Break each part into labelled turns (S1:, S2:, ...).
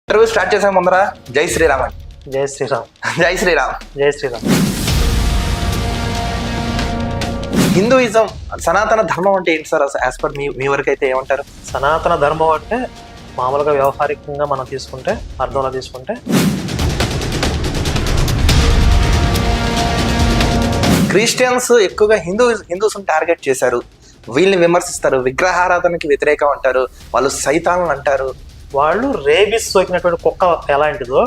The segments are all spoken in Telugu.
S1: ఇంటర్వ్యూ స్టార్ట్ చేసే ముందర జై శ్రీరామ్ అండి.
S2: జై శ్రీరామ్.
S1: జై శ్రీరామ్.
S2: జై శ్రీరామ్.
S1: హిందూయిజం సనాతన ధర్మం అంటే ఏంటి సార్? యాజ్ పర్ మీ వరకు అయితే ఏమంటారు?
S2: సనాతన ధర్మం అంటే మామూలుగా వ్యవహారికంగా మనం తీసుకుంటే, అర్థంలో తీసుకుంటే
S1: క్రిస్టియన్స్ ఎక్కువగా హిందూస్ టార్గెట్ చేశారు, వీళ్ళని విమర్శిస్తారు, విగ్రహారాధనకి వ్యతిరేకం అంటారు, వాళ్ళు సైతాన్లు అంటారు.
S2: వాళ్ళు రేబిస్ సోకినటువంటి కుక్క ఎలాంటిదో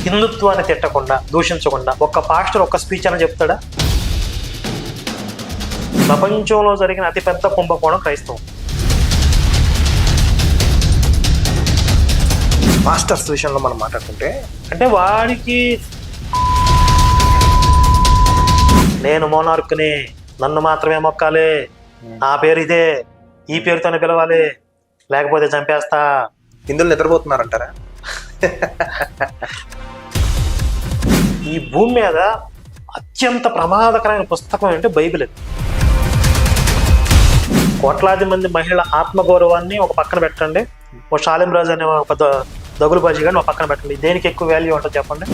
S2: హిందుత్వాన్ని తిట్టకుండా, దూషించకుండా ఒక్క పాస్టర్ ఒక్క స్పీచ్ అని చెప్తాడా? ప్రపంచంలో జరిగిన అతిపెద్ద కుంభకోణం క్రైస్తవం.
S1: మాస్టర్స్ విషయంలో మనం మాట్లాడుకుంటే
S2: అంటే వాడికి నేను మోనార్క్ని, నన్ను మాత్రమే మొక్కాలి, నా పేరు ఇదే, ఈ పేరుతోనే పిలవాలి, లేకపోతే చంపేస్తా.
S1: హిందువులు నిద్రపోతున్నారంటారా?
S2: ఈ భూమి మీద అత్యంత ప్రమాదకరమైన పుస్తకం అంటే బైబిల్. కోట్లాది మంది మహిళల ఆత్మగౌరవాన్ని ఒక పక్కన పెట్టండి, ఓ షాలిం రాజు అనే ఒక దగులుబాజీ గారిని ఒక పక్కన పెట్టండి, దేనికి ఎక్కువ వాల్యూ ఉంటుందో చెప్పండి.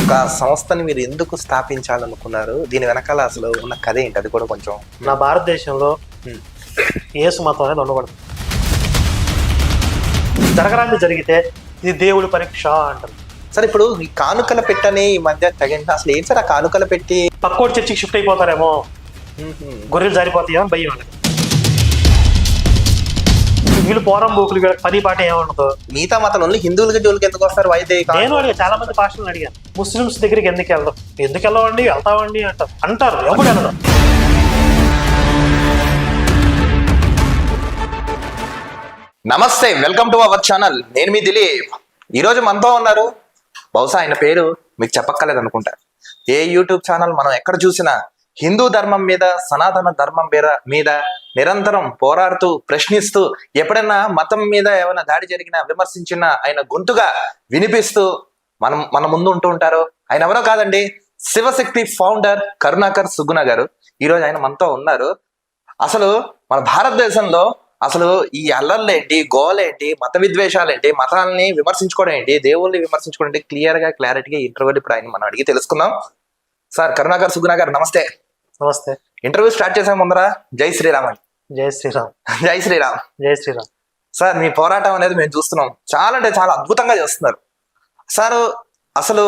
S1: ఒక సంస్థని మీరు ఎందుకు స్థాపించాలనుకున్నారు? దీని వెనకాల అసలు ఉన్న కథ ఏంటి? అది కూడా కొంచెం.
S2: నా భారతదేశంలో యేసు మతం అనేది ఉండకూడదు. జరగరాంది జరిగితే ఇది దేవుడి పరీక్ష అంటారు.
S1: సార్ ఇప్పుడు ఈ కానుకల పెట్టని ఈ మధ్య తగిన అసలు ఏం సార్ ఆ కానుకల పెట్టి?
S2: పక్కోటి చర్చికి షిఫ్ట్ అయిపోతారేమో, గొర్రెలు జారిపోతాయో అని భయం వాళ్ళకి. వీళ్ళు పోరం బూకులు, వీళ్ళకి పని పాట ఏముండదు.
S1: మిగతా మతం హిందువులకి జోలికి ఎందుకు వస్తారు?
S2: నేను అడిగా, చాలా మంది పాస్టర్లను అడిగాను, ముస్లిమ్స్ దగ్గరికి ఎందుకు వెళ్దాం, ఎందుకు వెళ్ళవండి, వెళ్తామండి అంటారు. ఎవరు వెళ్ళడం?
S1: నమస్తే, వెల్కమ్ టు అవర్ ఛానల్. నేను మీ దిలీప్. ఈరోజు మనతో ఉన్నారు, బహుశా ఆయన పేరు మీకు చెప్పక్కర్లేదు అనుకుంటా. ఏ యూట్యూబ్ ఛానల్ మనం ఎక్కడ చూసినా హిందూ ధర్మం మీద, సనాతన ధర్మం మీద నిరంతరం పోరాడుతూ, ప్రశ్నిస్తూ, ఎప్పుడైనా మతం మీద ఏమైనా దాడి జరిగినా, విమర్శించినా ఆయన గొంతుగా వినిపిస్తూ మన ముందు ఉంటూ ఉంటారు. ఆయన ఎవరో కాదండి, శివశక్తి ఫౌండర్ కరుణాకర్ సుగుణ గారు. ఈరోజు ఆయన మనతో ఉన్నారు. అసలు మన భారతదేశంలో అసలు ఈ అల్లర్లేంటి, గోలేంటి, మత విద్వేషాలేంటి, మతాలని విమర్శించుకోవడం ఏంటి, దేవుల్ని విమర్శించుకోవడం ఏంటి, క్లారిటీగా ఇంటర్వ్యూ ఇప్పుడు ఆయన మనం అడిగి తెలుసుకుందాం. సార్ కరుణాకర్ సుగుణ గారు నమస్తే.
S2: నమస్తే.
S1: ఇంటర్వ్యూ స్టార్ట్ చేసే ముందర జై శ్రీరామ్ అండి.
S2: జై శ్రీరామ్.
S1: జై శ్రీరామ్.
S2: జై శ్రీరామ్.
S1: సార్ మీ పోరాటం అనేది మేము చూస్తున్నాం, చాలా అంటే చాలా అద్భుతంగా చేస్తున్నారు సార్. అసలు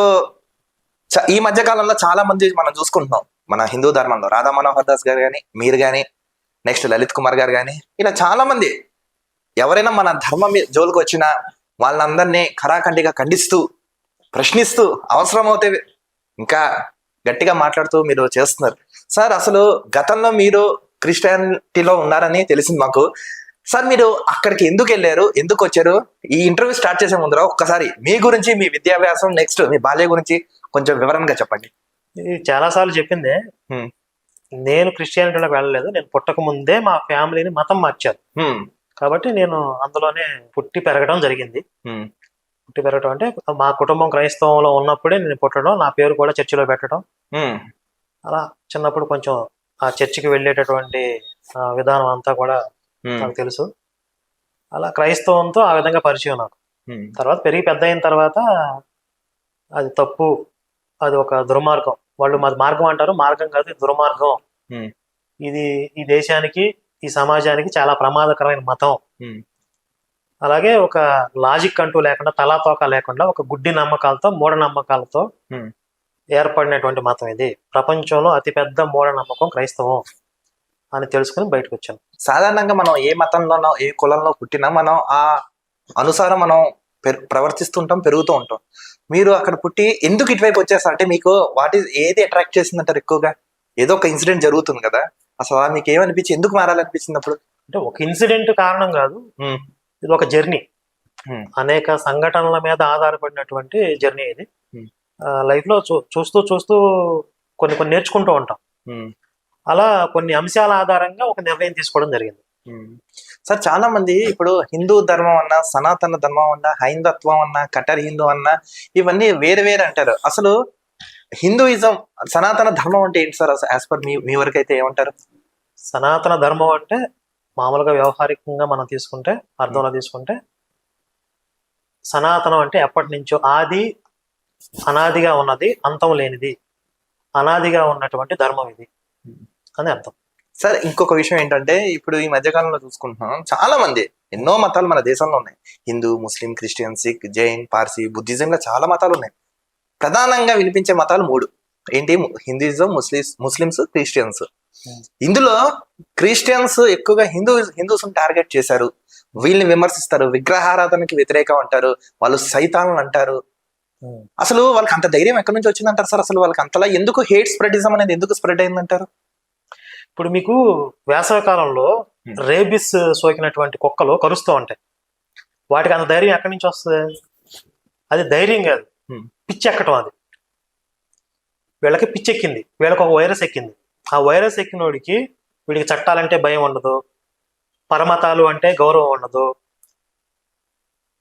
S1: ఈ మధ్య కాలంలో చాలా మంది మనం చూసుకుంటున్నాం మన హిందూ ధర్మంలో, రాధా మనోహర్ దాస్ గారు కానీ, మీరు కానీ, నెక్స్ట్ లలిత్ కుమార్ గారు కానీ, ఇలా చాలా మంది ఎవరైనా మన ధర్మం జోలికి వచ్చినా వాళ్ళందరినీ ఖరాఖండిగా ఖండిస్తూ, ప్రశ్నిస్తూ, అవసరమవుతే ఇంకా గట్టిగా మాట్లాడుతూ మీరు చేస్తున్నారు సార్. అసలు గతంలో మీరు క్రిస్టియానిటీలో ఉన్నారని తెలిసింది మాకు. సార్ మీరు అక్కడికి ఎందుకు వెళ్ళారు, ఎందుకు వచ్చారు? ఈ ఇంటర్వ్యూ స్టార్ట్ చేసే ముందర ఒక్కసారి మీ గురించి, మీ విద్యాభ్యాసం, నెక్స్ట్ మీ బాల్య గురించి కొంచెం వివరంగా చెప్పండి.
S2: ఇది చాలా సార్లు చెప్పిందే. నేను క్రిస్టియానిటీలోకి వెళ్ళలేదు. నేను పుట్టక ముందే మా ఫ్యామిలీని మతం మార్చారు, కాబట్టి నేను అందులోనే పుట్టి పెరగడం జరిగింది. పుట్టి పెరగడం అంటే మా కుటుంబం క్రైస్తవంలో ఉన్నప్పుడే నేను పుట్టడం, నా పేరు కూడా చర్చిలో పెట్టడం, అలా చిన్నప్పుడు కొంచెం ఆ చర్చికి వెళ్ళేటటువంటి విధానం అంతా కూడా నాకు తెలుసు. అలా క్రైస్తవంతో ఆ విధంగా పరిచయం నాకు. తర్వాత పెరిగి పెద్ద అయిన తర్వాత అది తప్పు, అది ఒక దుర్మార్గం, వాళ్ళు మాది మార్గం అంటారు, మార్గం కాదు, ఇది దుర్మార్గం, ఇది ఈ దేశానికి, ఈ సమాజానికి చాలా ప్రమాదకరమైన మతం. అలాగే ఒక లాజిక్ అంటూ లేకుండా, తలాతోక లేకుండా, ఒక గుడ్డి నమ్మకాలతో, మూఢనమ్మకాలతో ఏర్పడినటువంటి మతం ఇది. ప్రపంచంలో అతిపెద్ద మూఢనమ్మకం క్రైస్తవం అని తెలుసుకుని బయటకు వచ్చాను.
S1: సాధారణంగా మనం ఏ మతంలోనో, ఏ కులంలో పుట్టినా మనం ఆ అనుసారం మనం ప్రవర్తిస్తుంటాం, పెరుగుతూ ఉంటాం. మీరు అక్కడ పుట్టి ఎందుకు ఇటువైపు వచ్చేస్తారు? అంటే మీకు ఏది అట్రాక్ట్ చేసిందంటారు ఎక్కువగా? ఏదో ఒక ఇన్సిడెంట్ జరుగుతుంది కదా, అసలు మీకు ఏమనిపించి ఎందుకు మారాలనిపించింది అప్పుడు?
S2: అంటే ఒక ఇన్సిడెంట్ కారణం కాదు, ఇది ఒక జర్నీ. అనేక సంఘటనల మీద ఆధారపడినటువంటి జర్నీ ఇది. లైఫ్ లో చూస్తూ చూస్తూ కొన్ని నేర్చుకుంటూ ఉంటాం. అలా కొన్ని అంశాల ఆధారంగా ఒక నిర్ణయం తీసుకోవడం జరిగింది.
S1: సార్ చాలా మంది ఇప్పుడు హిందూ ధర్మం అన్నా, సనాతన ధర్మం అన్నా, హైందత్వం అన్నా, కట్టర్ హిందూ అన్నా, ఇవన్నీ వేరే అంటారు. అసలు హిందూయిజం సనాతన ధర్మం అంటే ఏంటి సార్? యాజ్ పర్ మీ వరకు అయితే ఏమంటారు?
S2: సనాతన ధర్మం అంటే మామూలుగా వ్యవహారికంగా మనం తీసుకుంటే అర్థంలో తీసుకుంటే సనాతనం అంటే ఎప్పటి నుంచో అనాదిగా ఉన్నది, అంతం లేనిది, అనాదిగా ఉన్నటువంటి ధర్మం ఇది అని అర్థం.
S1: సార్ ఇంకొక విషయం ఏంటంటే ఇప్పుడు ఈ మధ్య కాలంలో చూసుకుంటున్నాం చాలా మంది ఎన్నో మతాలు మన దేశంలో ఉన్నాయి. హిందూ, ముస్లిం, క్రిస్టియన్, సిక్, జైన్, పార్సీ, బుద్ధిజంలో చాలా మతాలు ఉన్నాయి. ప్రధానంగా వినిపించే మతాలు 3. ఏంటి? Hinduism, Muslims, Christians. ఇందులో క్రిస్టియన్స్ ఎక్కువగా హిందూస్ టార్గెట్ చేశారు. వీళ్ళని విమర్శిస్తారు, విగ్రహారాధనకి వ్యతిరేకం అంటారు, వాళ్ళు సైతాన్లు అంటారు. అసలు వాళ్ళకి అంత ధైర్యం ఎక్కడి నుంచి వచ్చిందంటారు సార్? అసలు వాళ్ళకి అంతలా ఎందుకు హేట్ స్ప్రెడిజం అనేది ఎందుకు స్ప్రెడ్ అయిందంటారు?
S2: ఇప్పుడు మీకు వేసవి కాలంలో రేబిస్ సోకినటువంటి కుక్కలు కరుస్తూ ఉంటాయి. వాటికి అంత ధైర్యం ఎక్కడి నుంచి వస్తుంది? అది ధైర్యం కాదు, పిచ్చి ఎక్కటం. అది వీళ్ళకి పిచ్చి ఎక్కింది, వీళ్ళకి ఒక వైరస్ ఎక్కింది. ఆ వైరస్ ఎక్కినోడికి వీడికి చట్టాలంటే భయం ఉండదు, పరమతాలు అంటే గౌరవం ఉండదు,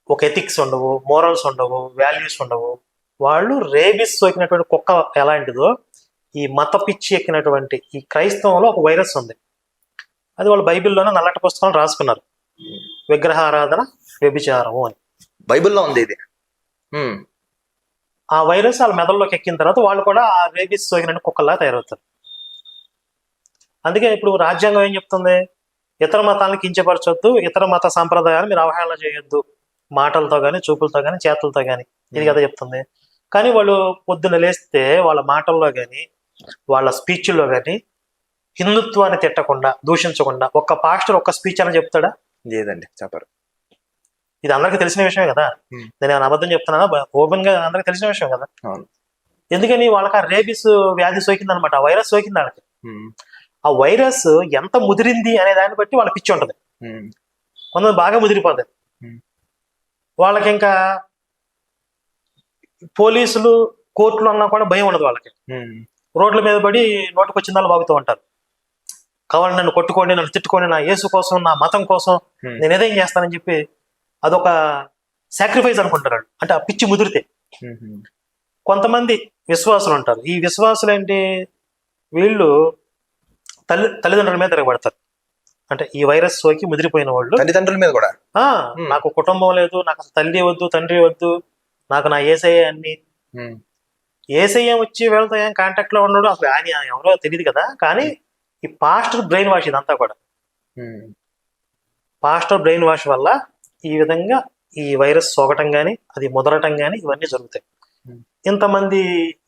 S2: ఒక ఎథిక్స్ ఉండవు, మోరల్స్ ఉండవు, వాల్యూస్ ఉండవు. వాళ్ళు రేబిస్ సోకినటువంటి కుక్క ఎలాంటిదో ఈ మత పిచ్చి ఎక్కినటువంటి ఈ క్రైస్తవంలో ఒక వైరస్ ఉంది. అది వాళ్ళు బైబిల్లోనే నల్లటి పుస్తకాలు రాసుకున్నారు, విగ్రహారాధన వ్యభిచారము అని
S1: బైబిల్లో ఉంది ఇది.
S2: ఆ వైరస్ వాళ్ళ మెదడులోకి ఎక్కిన తర్వాత వాళ్ళు కూడా ఆ రేబిస్ సోకిన కుక్కల్లా తయారవుతారు. అందుకే ఇప్పుడు రాజ్యాంగం ఏం చెప్తుంది? ఇతర మతాలను కించపరచొద్దు, ఇతర మత సాంప్రదాయాలు మీరు అవహేళన చేయొద్దు, మాటలతో కానీ, చూపులతో కానీ, చేతులతో కానీ, ఇది కదా చెప్తుంది. కానీ వాళ్ళు పొద్దున్న లేస్తే వాళ్ళ మాటల్లో కానీ వాళ్ళ స్పీచ్ల్లో కానీ హిందుత్వాన్ని తిట్టకుండా, దూషించకుండా ఒక్క పాస్టర్ ఒక్క స్పీచ్ అని చెప్తాడా?
S1: లేదండి, చెప్పరు.
S2: ఇది అందరికీ తెలిసిన విషయమే కదా. నేను ఏమైనా అబద్ధం చెప్తున్నానా? ఓపెన్ గా అందరికి తెలిసిన విషయం కదా. ఎందుకని? వాళ్ళకి ఆ రేబిస్ వ్యాధి సోకింది అనమాట, ఆ వైరస్ సోకింది వాళ్ళకి. ఆ వైరస్ ఎంత ముదిరింది అనే దాన్ని బట్టి వాళ్ళ పిచ్చి ఉంటది. కొంతమంది బాగా ముదిరిపోతుంది. వాళ్ళకి ఇంకా పోలీసులు, కోర్టులు అన్నా కూడా భయం ఉండదు వాళ్ళకి. రోడ్ల మీద పడి నోటుకు వచ్చిన దాన్ని బాగుతూ ఉంటారు. కావాలి నన్ను కొట్టుకోండి, నన్ను తిట్టుకోండి, నా యేసు కోసం, నా మతం కోసం నేను ఏదేం చేస్తానని చెప్పి అదొక సాక్రిఫైస్ అనుకుంటారు. అంటే ఆ పిచ్చి ముదిరితే. కొంతమంది విశ్వాసులు ఉంటారు. ఈ విశ్వాసులు ఏంటి? వీళ్ళు తల్లిదండ్రుల మీద తిరగబడతారు. అంటే ఈ వైరస్ సోకి ముదిరిపోయిన వాళ్ళు
S1: తల్లిదండ్రుల మీద కూడా,
S2: నాకు కుటుంబం లేదు, నాకు అసలు తల్లి వద్దు, తండ్రి వద్దు, నాకు నా ఏసయ్య అన్ని. ఏసయ్య వచ్చి వీళ్ళతో ఏం కాంటాక్ట్ లో ఉన్నాడు, అసలు ఆయన ఎవరో తెలియదు కదా. కానీ ఈ పాస్టర్ బ్రెయిన్ వాష్ ఇదంతా కూడా. పాస్టర్ బ్రెయిన్ వాష్ వల్ల ఈ విధంగా ఈ వైరస్ సోకటం కానీ, అది ముదరటం కానీ, ఇవన్నీ జరుగుతాయి. ఇంతమంది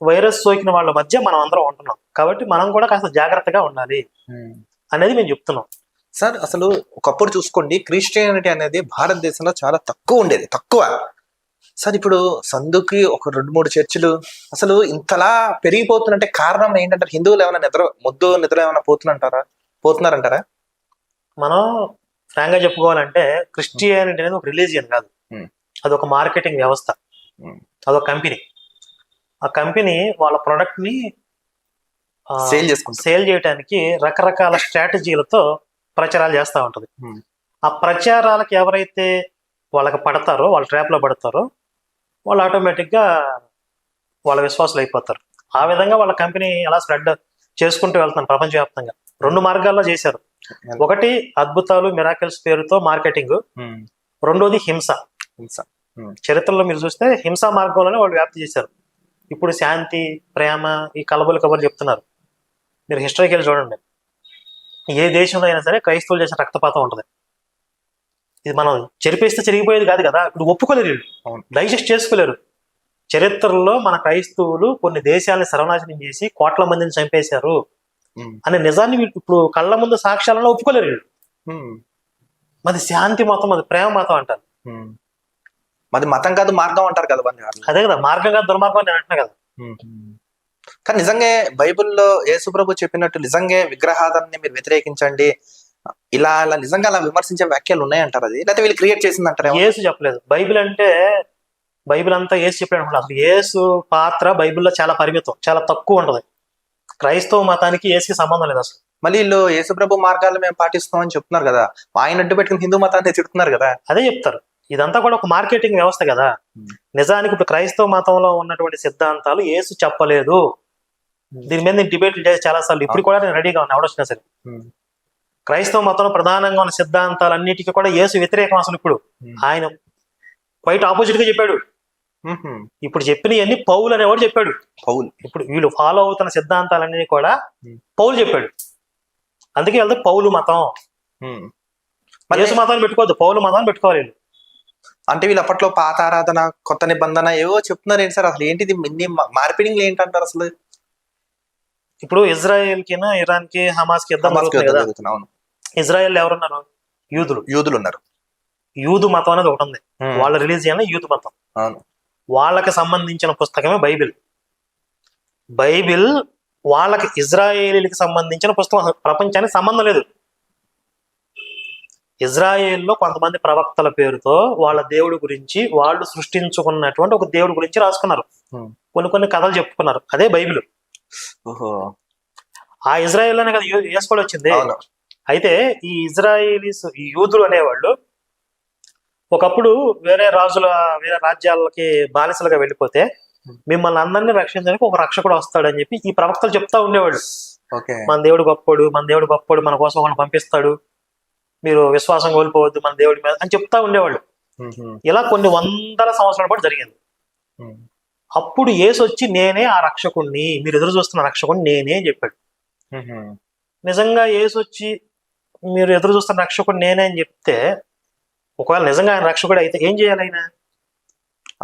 S2: వైరస్ సోకిన వాళ్ళ మధ్య మనం అందరం ఉంటున్నాం కాబట్టి మనం కూడా కాస్త జాగ్రత్తగా ఉండాలి అనేది మేము చెప్తున్నాం.
S1: సార్ అసలు ఒకప్పుడు చూసుకోండి, క్రిస్టియానిటీ అనేది భారతదేశంలో చాలా తక్కువ ఉండేది, తక్కువ. సార్ ఇప్పుడు సందుకి ఒక 2-3 చర్చిలు అసలు ఇంతలా పెరిగిపోతున్నంటే కారణం ఏంటంటారు? హిందువులు ఏమైనా నిద్ర ఏమైనా పోతున్నారంటారా?
S2: మనం ఫ్రాంక్ గా చెప్పుకోవాలంటే క్రిస్టియానిటీ అనేది ఒక రిలీజియన్ కాదు, అదొక మార్కెటింగ్ వ్యవస్థ, అదొక కంపెనీ. ఆ కంపెనీ వాళ్ళ ప్రొడక్ట్ ని సేల్ చేయడానికి రకరకాల స్ట్రాటజీలతో ప్రచారాలు చేస్తూ ఉంటది. ఆ ప్రచారాలకు ఎవరైతే వాళ్ళకి పడతారో, వాళ్ళ ట్రాప్ లో పడతారో, వాళ్ళు ఆటోమేటిక్ గా వాళ్ళ విశ్వాసులు అయిపోతారు. ఆ విధంగా వాళ్ళ కంపెనీ ఎలా స్ప్రెడ్ చేసుకుంటూ వెళ్తున్నారు ప్రపంచవ్యాప్తంగా. 2 మార్గాల్లో చేశారు. ఒకటి అద్భుతాలు, మిరాకిల్స్ పేరుతో మార్కెటింగ్. రెండోది హింస. చరిత్రలో మీరు చూస్తే హింసా మార్గంలోనే వాళ్ళు వ్యాప్తి చేశారు. ఇప్పుడు శాంతి, ప్రేమ, ఈ కబుర్లు చెప్తున్నారు. మీరు హిస్టరీకి వెళ్ళి చూడండి, ఏ దేశంలో అయినా సరే క్రైస్తవులు చేసిన రక్తపాతం ఉంటుంది. ఇది మనం చెరిపేస్తే చెరిగిపోయేది కాదు కదా. ఇప్పుడు ఒప్పుకోలేరు, వీళ్ళు డైజెస్ట్ చేసుకోలేరు. చరిత్రలో మన క్రైస్తవులు కొన్ని దేశాలని సర్వనాశనం చేసి కోట్ల మందిని చంపేశారు అనే నిజాన్ని ఇప్పుడు కళ్ళ ముందు సాక్ష్యాలను ఒప్పుకోలేరు వీళ్ళు. మాది శాంతి మతం, అది ప్రేమ మతం అంటారు.
S1: మాది మతం కాదు మార్గం అంటారు కదా.
S2: అదే కదా, మార్గం కాదు దుర్మార్గం అని అంటున్నా కదా.
S1: కానీ నిజంగా బైబిల్లో యేసుప్రభు చెప్పినట్టు నిజంగా విగ్రహారాధనని మీరు వ్యతిరేకించండి, ఇలా నిజంగా అలా విమర్శించే వ్యాఖ్యలు ఉన్నాయంటారు? అది లేకపోతే వీళ్ళు క్రియేట్ చేసింది అంటారు?
S2: యేసు చెప్పలేదు. బైబిల్ అంతా యేసు చెప్పాడు. అసలు యేసు పాత్ర బైబిల్లో చాలా పరిమితం, చాలా తక్కువ ఉంటది. క్రైస్తవ మతానికి యేసుకి సంబంధం లేదు అసలు.
S1: మళ్ళీ వీళ్ళు యేసుప్రభు మార్గాలు మేము పాటిస్తామని చెప్తున్నారు కదా, ఆయన అడ్డు పెట్టుకుని హిందూ మతాన్ని తిడుతున్నారు కదా.
S2: అదే చెప్తారు. ఇదంతా కూడా ఒక మార్కెటింగ్ వ్యవస్థ కదా. నిజానికి ఇప్పుడు క్రైస్తవ మతంలో ఉన్నటువంటి సిద్ధాంతాలు యేసు చెప్పలేదు. దీని మీద నేను డిబేట్లు చేసి చాలా సార్లు, ఇప్పుడు కూడా నేను రెడీగా ఉన్నా ఎవడొచ్చినా సరే. క్రైస్తవ మతంలో ప్రధానంగా ఉన్న సిద్ధాంతాలన్నిటికీ కూడా యేసు వ్యతిరేకం అసలు. ఇప్పుడు ఆయన క్వైట్ ఆపోజిట్ గా చెప్పాడు. ఇప్పుడు చెప్పినవన్నీ పౌలు అనేవాడు చెప్పాడు.
S1: పౌలు
S2: ఇప్పుడు వీళ్ళు ఫాలో అవుతున్న సిద్ధాంతాలన్నీ కూడా పౌలు చెప్పాడు. అందుకే వెళ్తే పౌలు మతం. యేసు మతాన్ని పెట్టుకోవద్దు, పౌలు మతాన్ని పెట్టుకోవాలి వీళ్ళు.
S1: అంటే వీళ్ళు అప్పట్లో పాత ఆరాధన కొత్త నిబంధన ఏవో చెప్తున్నారు ఏంటి సార్? అసలు ఏంటిది ఇన్ని మార్పిడింగ్లు ఏంటంటారు అసలు?
S2: ఇప్పుడు ఇజ్రాయెల్ కి ఇరాన్ కి హమాస్ కి యుద్ధం జరుగుతుంది కదా.
S1: అవును.
S2: ఇజ్రాయెల్ ఎవరున్నారు?
S1: యూదులు ఉన్నారు.
S2: యూదు మతం అనేది ఒకటి ఉంది. వాళ్ళ రిలీజియన్ యూదు మతం.
S1: అవును.
S2: వాళ్ళకి సంబంధించిన పుస్తకమే బైబిల్. బైబిల్ వాళ్ళకి ఇజ్రాయేలీకి సంబంధించిన పుస్తకం. ప్రపంచానికి సంబంధం లేదు. ఇజ్రాయేల్లో కొంతమంది ప్రవక్తల పేరుతో వాళ్ళ దేవుడి గురించి వాళ్ళు సృష్టించుకున్నటువంటి ఒక దేవుడి గురించి రాసుకున్నారు. కొన్ని కథలు చెప్పుకున్నారు. అదే బైబిల్. ఆ ఇజ్రాయేల్లోనే కదా యేసు కూడా వచ్చింది. అయితే ఈ ఇజ్రాయేలీస్, ఈ యూదులు అనేవాళ్ళు ఒకప్పుడు వేరే రాజ్యాలకి బానిసలుగా వెళ్ళిపోతే మిమ్మల్ని అందరినీ రక్షించడానికి ఒక రక్షకుడు వస్తాడని చెప్పి ఈ ప్రవక్తలు చెప్తా ఉండేవాళ్ళు. మన దేవుడు గొప్పడు, మన కోసం వాళ్ళని పంపిస్తాడు, మీరు విశ్వాసం కోల్పోవద్దు మన దేవుడి మీద అని చెప్తా ఉండేవాళ్ళు. ఇలా కొన్ని వందల సంవత్సరాల పాటు జరిగింది. అప్పుడు యేసు వచ్చి నేనే ఆ రక్షకుణ్ణి, మీరు ఎదురు చూస్తున్న రక్షకుణ్ణి నేనే అని చెప్పాడు. నిజంగా యేసు వచ్చి మీరు ఎదురు చూస్తున్న రక్షకుడు నేనే అని చెప్తే, ఒకవేళ నిజంగా ఆయన రక్షకుడు అయితే ఏం చేయాలి? ఆయన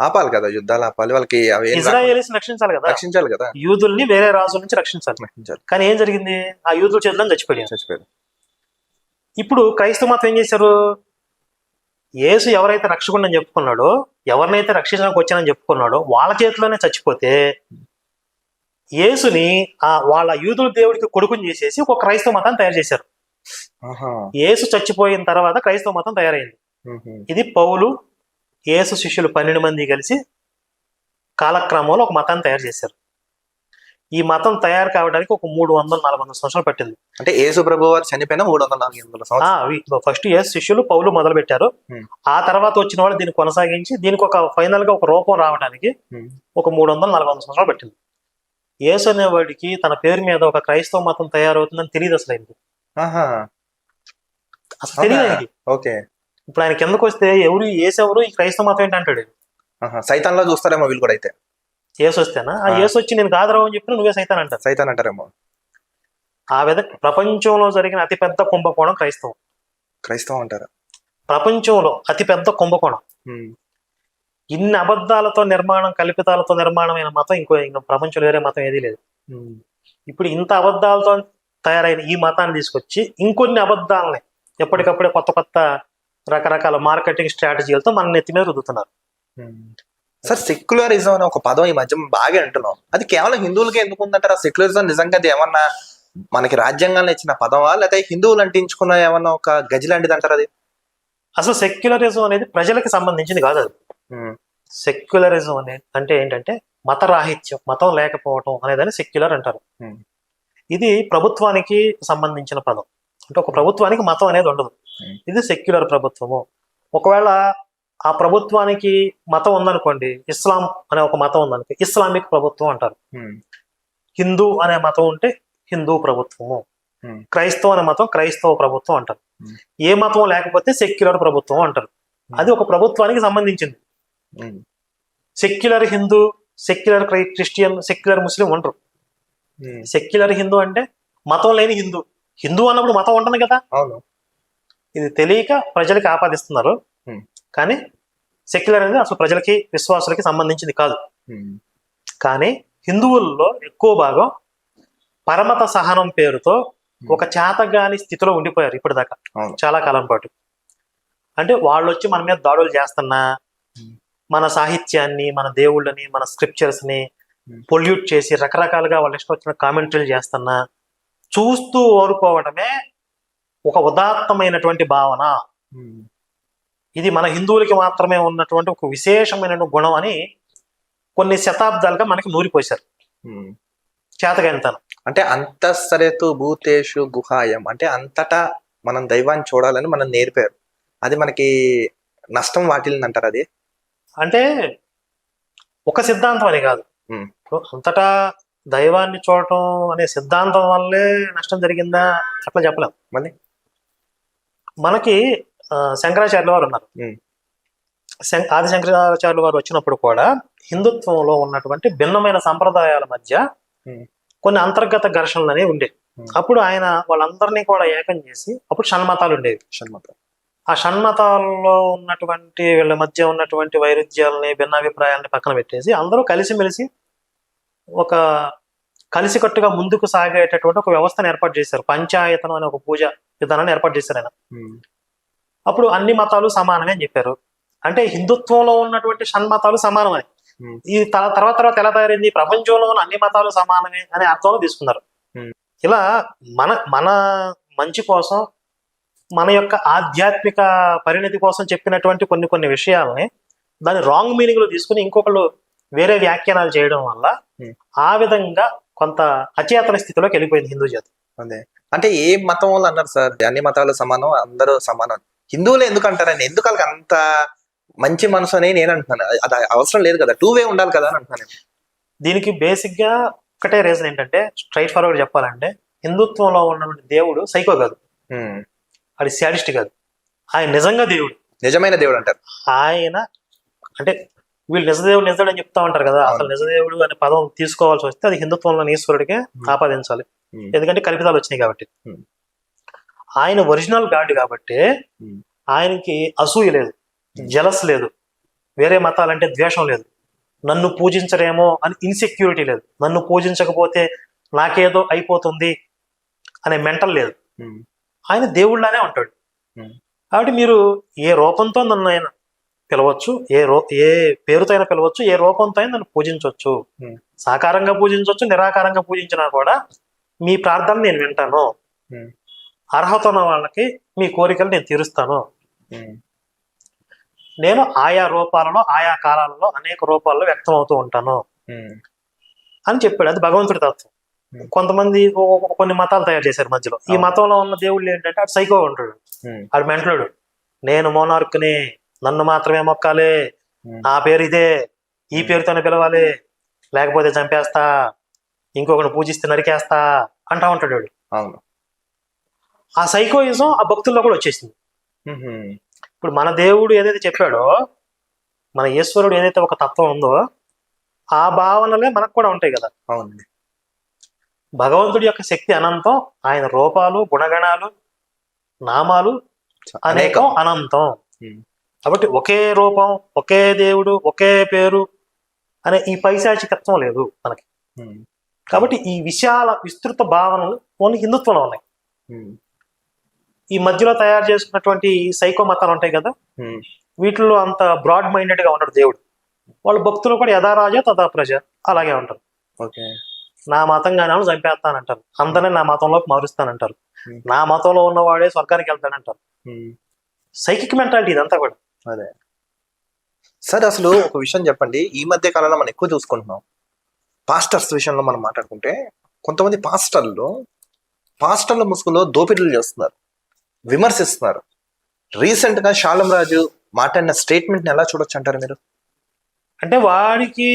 S1: ఆపాలి కదా, యుద్ధాలు ఆపాలి, వాళ్ళకి
S2: ఇజ్రాయేలీస్ రక్షించాలి కదా, యూదుల్ని వేరే రాజుల నుంచి రక్షించాలి. కానీ ఏం జరిగింది? ఆ యూదుల చేతిలో చచ్చిపోయాడు. ఇప్పుడు క్రైస్తవ మతం ఏం చేశారు? యేసు ఎవరైతే రక్షకుడు అని చెప్పుకున్నాడో, ఎవరినైతే రక్షించడానికి వచ్చానని చెప్పుకున్నాడో వాళ్ళ చేతిలోనే చచ్చిపోతే యేసుని వాళ్ళ యూదుల దేవుడికి కొడుకుని చేసేసి ఒక క్రైస్తవ మతాన్ని తయారు చేశారు. యేసు చచ్చిపోయిన తర్వాత క్రైస్తవ మతం తయారైంది. ఇది పౌలు, యేసు శిష్యులు 12 మంది కలిసి కాలక్రమంలో ఒక మతాన్ని తయారు చేశారు. ఈ మతం తయారు కావడానికి ఒక 300-400 సంవత్సరాలు పట్టింది.
S1: అంటే యేసు ప్రభు వారు చనిపోయిన 300-400 సంవత్సరాలు.
S2: ఫస్ట్ యేసు శిష్యులు పౌలు మొదలు పెట్టారు. ఆ తర్వాత వచ్చిన వాళ్ళు దీన్ని కొనసాగించి దీనికి ఒక ఫైనల్ గా ఒక రూపం రావడానికి ఒక 300-400 సంవత్సరాలు పట్టింది. యేసు అనేవాడికి తన పేరు మీద ఒక క్రైస్తవ మతం తయారవుతుందని తెలియదు అసలు ఆయనకి. అసలు తెలియదు.
S1: ఓకే.
S2: ఇప్పుడు ఆయన కిందకు వస్తే యేసెవరు, ఈ క్రైస్తవ మతం ఏంటి అంటాడు.
S1: సైతాన్లో చూస్తారేమో వీళ్ళు కూడా. అయితే
S2: యేసు వస్తేనా? ఆ యేసు వచ్చి నేను కాదురావు అని చెప్పిన నువ్వే సైతాన్
S1: అంటారేమో.
S2: ఆ విధంగా ప్రపంచంలో జరిగిన అతిపెద్ద కుంభకోణం క్రైస్తవం
S1: అంటారు.
S2: ప్రపంచంలో అతిపెద్ద కుంభకోణం. ఇన్ని అబద్ధాలతో కల్పితాలతో నిర్మాణమైన మతం ఇంకో ప్రపంచంలో వేరే మతం ఏదీ లేదు. ఇప్పుడు ఇంత అబద్ధాలతో తయారైన ఈ మతాన్ని తీసుకొచ్చి ఇంకొన్ని అబద్ధాలని ఎప్పటికప్పుడే కొత్త రకరకాల మార్కెటింగ్ స్ట్రాటజీలతో మన నెత్తి మీద రుద్దుతున్నారు.
S1: సార్, సెక్యులరిజం అనే ఒక పదం ఈ మధ్య బాగా అంటున్నాం. అది కేవలం హిందువులకే ఎందుకు ఉందంటారా? సెక్యులరిజం నిజంగా అది ఏమన్నా మనకి రాజ్యాంగంలో ఇచ్చిన పదమా, లేకపోతే హిందువులు అంటించుకున్న ఏమన్నా ఒక గజి లాంటిది అంటారు? అది
S2: అసలు సెక్యులరిజం అనేది ప్రజలకు సంబంధించింది కాదు. అది సెక్యులరిజం అంటే ఏంటంటే మతరాహిత్యం, మతం లేకపోవటం అనేదాన్ని సెక్యులర్ అంటారు. ఇది ప్రభుత్వానికి సంబంధించిన పదం. అంటే ఒక ప్రభుత్వానికి మతం అనేది ఉండదు. ఇది సెక్యులర్ ప్రభుత్వము. ఒకవేళ ఆ ప్రభుత్వానికి మతం ఉందనుకోండి, ఇస్లాం అనే ఒక మతం ఉందనుకో, ఇస్లామిక్ ప్రభుత్వం అంటారు. హిందూ అనే మతం ఉంటే హిందూ ప్రభుత్వము, క్రైస్తవ అనే మతం క్రైస్తవ ప్రభుత్వం అంటారు. ఏ మతం లేకపోతే సెక్యులర్ ప్రభుత్వం అంటారు. అది ఒక ప్రభుత్వానికి సంబంధించింది. Secular Hindu, secular Christian, secular Muslim ఉండరు. సెక్యులర్ హిందూ అంటే మతం లేని హిందూ. హిందూ అన్నప్పుడు మతం ఉంటుంది కదా. ఇది తెలియక ప్రజలకి ఆపాదిస్తున్నారు. కానీ సెక్యులర్ అనేది అసలు ప్రజలకి, విశ్వాసులకి సంబంధించింది కాదు. కానీ హిందువుల్లో ఎక్కువ భాగం పరమత సహనం పేరుతో ఒక చేతగాని స్థితిలో ఉండిపోయారు ఇప్పటిదాకా, చాలా కాలం పాటు. అంటే వాళ్ళు వచ్చి మన మీద దాడులు చేస్తున్నా, మన సాహిత్యాన్ని, మన దేవుళ్ళని, మన స్క్రిప్చర్స్ ని పొల్యూట్ చేసి రకరకాలుగా వాళ్ళ ఇష్టం వచ్చిన కామెంటరీలు చేస్తున్నా చూస్తూ ఓరుకోవడమే ఒక ఉదాత్తమైనటువంటి భావన. ఇది మన హిందువులకి మాత్రమే ఉన్నటువంటి ఒక విశేషమైన గుణం అని కొన్ని శతాబ్దాలుగా మనకి నూరిపోశారు. చేతగానితనం
S1: అంటే అంతఃసరేతు భూతేషు గుహాయం అంటే అంతటా మనం దైవాన్ని చూడాలని మనం నేర్పారు. అది మనకి నష్టం వాటిల్ని అది
S2: అంటే ఒక సిద్ధాంతం అని కాదు. అంతటా దైవాన్ని చూడటం అనే సిద్ధాంతం వల్లే నష్టం జరిగిందా అట్లా చెప్పలేం.
S1: మళ్ళీ
S2: మనకి శంకరాచార్యుల వారు ఉన్నారు.
S1: ఉమ్.
S2: ఆది శంకరాచార్యుల వారు వచ్చినప్పుడు కూడా హిందుత్వంలో ఉన్నటువంటి భిన్నమైన సంప్రదాయాల మధ్య
S1: ఉమ్.
S2: కొన్ని అంతర్గత ఘర్షణలు అనేవి ఉండేవి. అప్పుడు ఆయన వాళ్ళందరినీ కూడా ఏకం చేసి అప్పుడు షణ్మతాలు ఉండేవి.
S1: షణ్మతం.
S2: ఆ షణ్మతాల్లో ఉన్నటువంటి వీళ్ళ మధ్య ఉన్నటువంటి వైరుధ్యాలని భిన్నాభిప్రాయాలని పక్కన పెట్టేసి అందరూ కలిసిమెలిసి ఒక కలిసికట్టుగా ముందుకు సాగేటటువంటి ఒక వ్యవస్థను ఏర్పాటు చేశారు. పంచాయతనం అనే ఒక పూజ విధానాన్ని ఏర్పాటు చేశారు ఆయన. అప్పుడు అన్ని మతాలు సమానమే అని చెప్పారు. అంటే హిందుత్వంలో ఉన్నటువంటి షణ్మతాలు సమానమే. ఈ తర్వాత ఎలా తయారైంది, ప్రపంచంలో ఉన్న అన్ని మతాలు సమానమే అనే అర్థంలో తీసుకున్నారు. ఇలా మన మంచి కోసం, మన యొక్క ఆధ్యాత్మిక పరిణతి కోసం చెప్పినటువంటి కొన్ని విషయాలని దాన్ని రాంగ్ మీనింగ్ లో తీసుకుని ఇంకొకళ్ళు వేరే వ్యాఖ్యానాలు చేయడం వల్ల ఆ విధంగా కొంత అచేతన స్థితిలోకి వెళ్ళిపోయింది హిందూ జాతి.
S1: అదే అంటే ఏ మతం వాళ్ళు అన్నారు సార్ అన్ని మతాలు సమానం, అందరూ సమానం, హిందువులు ఎందుకు అంటారండి? ఎందుకు వాళ్ళకి అంత మంచి మనసు అని నేను అంటున్నాను. అది అవసరం లేదు కదా, 2 వే ఉండాలి కదా అని అంటున్నాను.
S2: దీనికి బేసిక్ గా ఒకటే రీజన్ ఏంటంటే, స్ట్రైట్ ఫార్వర్డ్ చెప్పాలంటే, హిందుత్వంలో ఉన్నటువంటి దేవుడు సైకో కాదు, అది శాడిస్ట్ కాదు, ఆయన నిజంగా దేవుడు,
S1: నిజమైన దేవుడు అంటారు
S2: ఆయన. అంటే వీళ్ళు నిజదేవుడు అని చెప్తా ఉంటారు కదా, అసలు నిజదేవుడు అనే పదం తీసుకోవాల్సి వస్తే అది హిందుత్వంలోని ఈశ్వరుడికే ఆపాదించాలి, ఎందుకంటే కల్పితాలు వచ్చినాయి కాబట్టి. ఆయన ఒరిజినల్ గాడ్ కాబట్టి ఆయనకి అసూయ లేదు, జలస్ లేదు, వేరే మతాలంటే ద్వేషం లేదు, నన్ను పూజించరేమో అని ఇన్సెక్యూరిటీ లేదు, నన్ను పూజించకపోతే నాకేదో అయిపోతుంది అనే మెంటల్ లేదు. ఆయన దేవుళ్ళనే ఉంటాడు. కాబట్టి మీరు ఏ రూపంతో నన్ను ఆయన పిలవచ్చు, ఏ పేరుతో అయినా పిలవచ్చు, ఏ రూపంతో అయినా నన్ను పూజించవచ్చు, సాకారంగా పూజించవచ్చు, నిరాకారంగా పూజించినా కూడా మీ ప్రార్థన నేను వింటాను, అర్హత ఉన్న వాళ్ళకి మీ కోరికలు నేను తీరుస్తాను, నేను ఆయా రూపాలలో ఆయా కాలాలలో అనేక రూపాల్లో వ్యక్తం అవుతూ ఉంటాను అని చెప్పాడు. అది భగవంతుడి తత్వం. కొంతమంది కొన్ని మతాలు తయారు చేశారు మధ్యలో. ఈ మతంలో ఉన్న దేవుళ్ళు ఏంటంటే అటు సైకో ఉంటాడు, ఆడు మెంటలుడు, నేను మోనార్క్ని, నన్ను మాత్రమే మొక్కాలి, నా పేరు ఇదే, ఈ పేరుతోనే పిలవాలి, లేకపోతే చంపేస్తా, ఇంకొకటి పూజిస్తే నరికేస్తా అంటా ఉంటాడు వాడు.
S1: అవును.
S2: ఆ సైకోయిజం ఆ భక్తుల్లో కూడా వచ్చేసింది. ఇప్పుడు మన దేవుడు ఏదైతే చెప్పాడో, మన ఈశ్వరుడు ఏదైతే ఒక తత్వం ఉందో ఆ భావనలే మనకు కూడా ఉంటాయి కదా.
S1: అవునండి.
S2: భగవంతుడి యొక్క శక్తి అనంతం, ఆయన రూపాలు, గుణగణాలు, నామాలు అనేకం అనంతం. కాబట్టి ఒకే రూపం, ఒకే దేవుడు, ఒకే పేరు అనే ఈ పైశాచికత్వం లేదు మనకి. కాబట్టి ఈ విస్తృత భావనలు ఓన్లీ హిందుత్వంలో ఉన్నాయి. ఈ మధ్యలో తయారు చేసుకున్నటువంటి సైకో మతాలు ఉంటాయి కదా, వీటిల్లో అంత బ్రాడ్ మైండెడ్ గా ఉన్నాడు దేవుడు. వాళ్ళ భక్తులు కూడా యథా రాజా తథా ప్రజ అలాగే ఉంటారు. నా మతం కానీ చంపేస్తానంటారు, అందరినీ నా మతంలోకి మారుస్తానంటారు, నా మతంలో ఉన్నవాడే స్వర్గానికి వెళ్తానంటారు. సైకిక్ మెంటాలిటీ ఇదంతా కూడా.
S1: అదే సార్, అసలు ఒక విషయం చెప్పండి. ఈ మధ్య కాలంలో మనం ఎక్కువ చూసుకుంటున్నాం, పాస్టర్స్ విషయంలో మనం మాట్లాడుకుంటే, కొంతమంది పాస్టర్ల ముసుగులో దోపిడీలు చేస్తున్నారు, విమర్శిస్తున్నారు. రీసెంట్ గా శాలం రాజు మాట్లాడిన స్టేట్మెంట్ ని ఎలా చూడొచ్చు అంటారు మీరు?
S2: అంటే వాడికి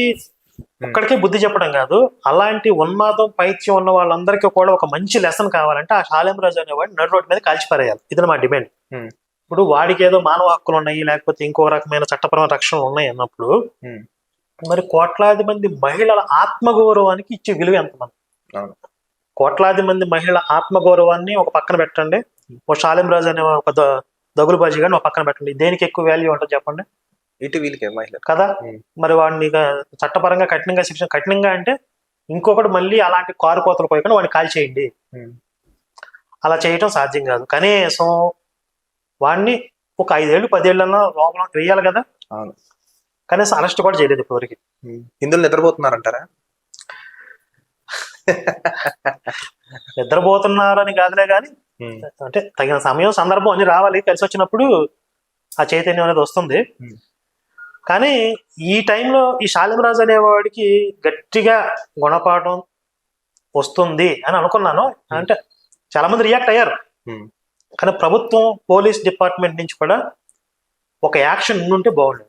S2: ఒక్కడికే బుద్ధి చెప్పడం కాదు, అలాంటి ఉన్మాదం పైత్యం ఉన్న వాళ్ళందరికీ కూడా ఒక మంచి లెసన్ కావాలంటే ఆ శాలం రాజు అనేవాడు నడు రోడ్డు మీద కాల్చిపారేయాలి. ఇది మా డిమాండ్. ఇప్పుడు వాడికి ఏదో మానవ హక్కులు ఉన్నాయి, లేకపోతే ఇంకో రకమైన చట్టపరమైన రక్షణలు ఉన్నాయి అన్నప్పుడు మరి కోట్లాది మంది మహిళల ఆత్మగౌరవానికి ఇచ్చే విలువ ఎంతమంది? కోట్లాది మంది మహిళల ఆత్మగౌరవాన్ని ఒక పక్కన పెట్టండి, ఓ శాలిం రాజు అనే ఒక దగులుబాజీ గాని ఒక పక్కన పెట్టండి, దేనికి ఎక్కువ వాల్యూ ఉంటుంది చెప్పండి?
S1: ఇటు వీళ్ళకి మహిళ కదా.
S2: మరి వాడిని చట్టపరంగా కఠినంగా అంటే ఇంకొకటి మళ్ళీ అలాంటి కారు కోతలు పోయకుండా వాడిని కాల్ చేయండి. అలా చేయటం సాధ్యం కాదు. కనీసం వాడిని ఒక 5 ఏళ్ళు 10 ఏళ్ళన్నా లోపల వేయాలి కదా. కనీసం అరెస్ట్ కూడా చేయలేదు ఇప్పటివరకు.
S1: హిందువులు నిద్రపోతున్నారంటారా?
S2: నిద్రపోతున్నారని కాదులే కానీ, అంటే తగిన సమయం సందర్భం అన్ని రావాలి, కలిసి వచ్చినప్పుడు ఆ చైతన్యం అనేది వస్తుంది. కానీ ఈ టైంలో ఈ శాలిం రాజు అనేవాడికి గట్టిగా గుణపాఠం వస్తుంది అని అనుకున్నాను. అంటే చాలా మంది రియాక్ట్ అయ్యారు, కానీ ప్రభుత్వం, పోలీస్ డిపార్ట్మెంట్ నుంచి కూడా ఒక యాక్షన్ ఉంటే బాగుండేది.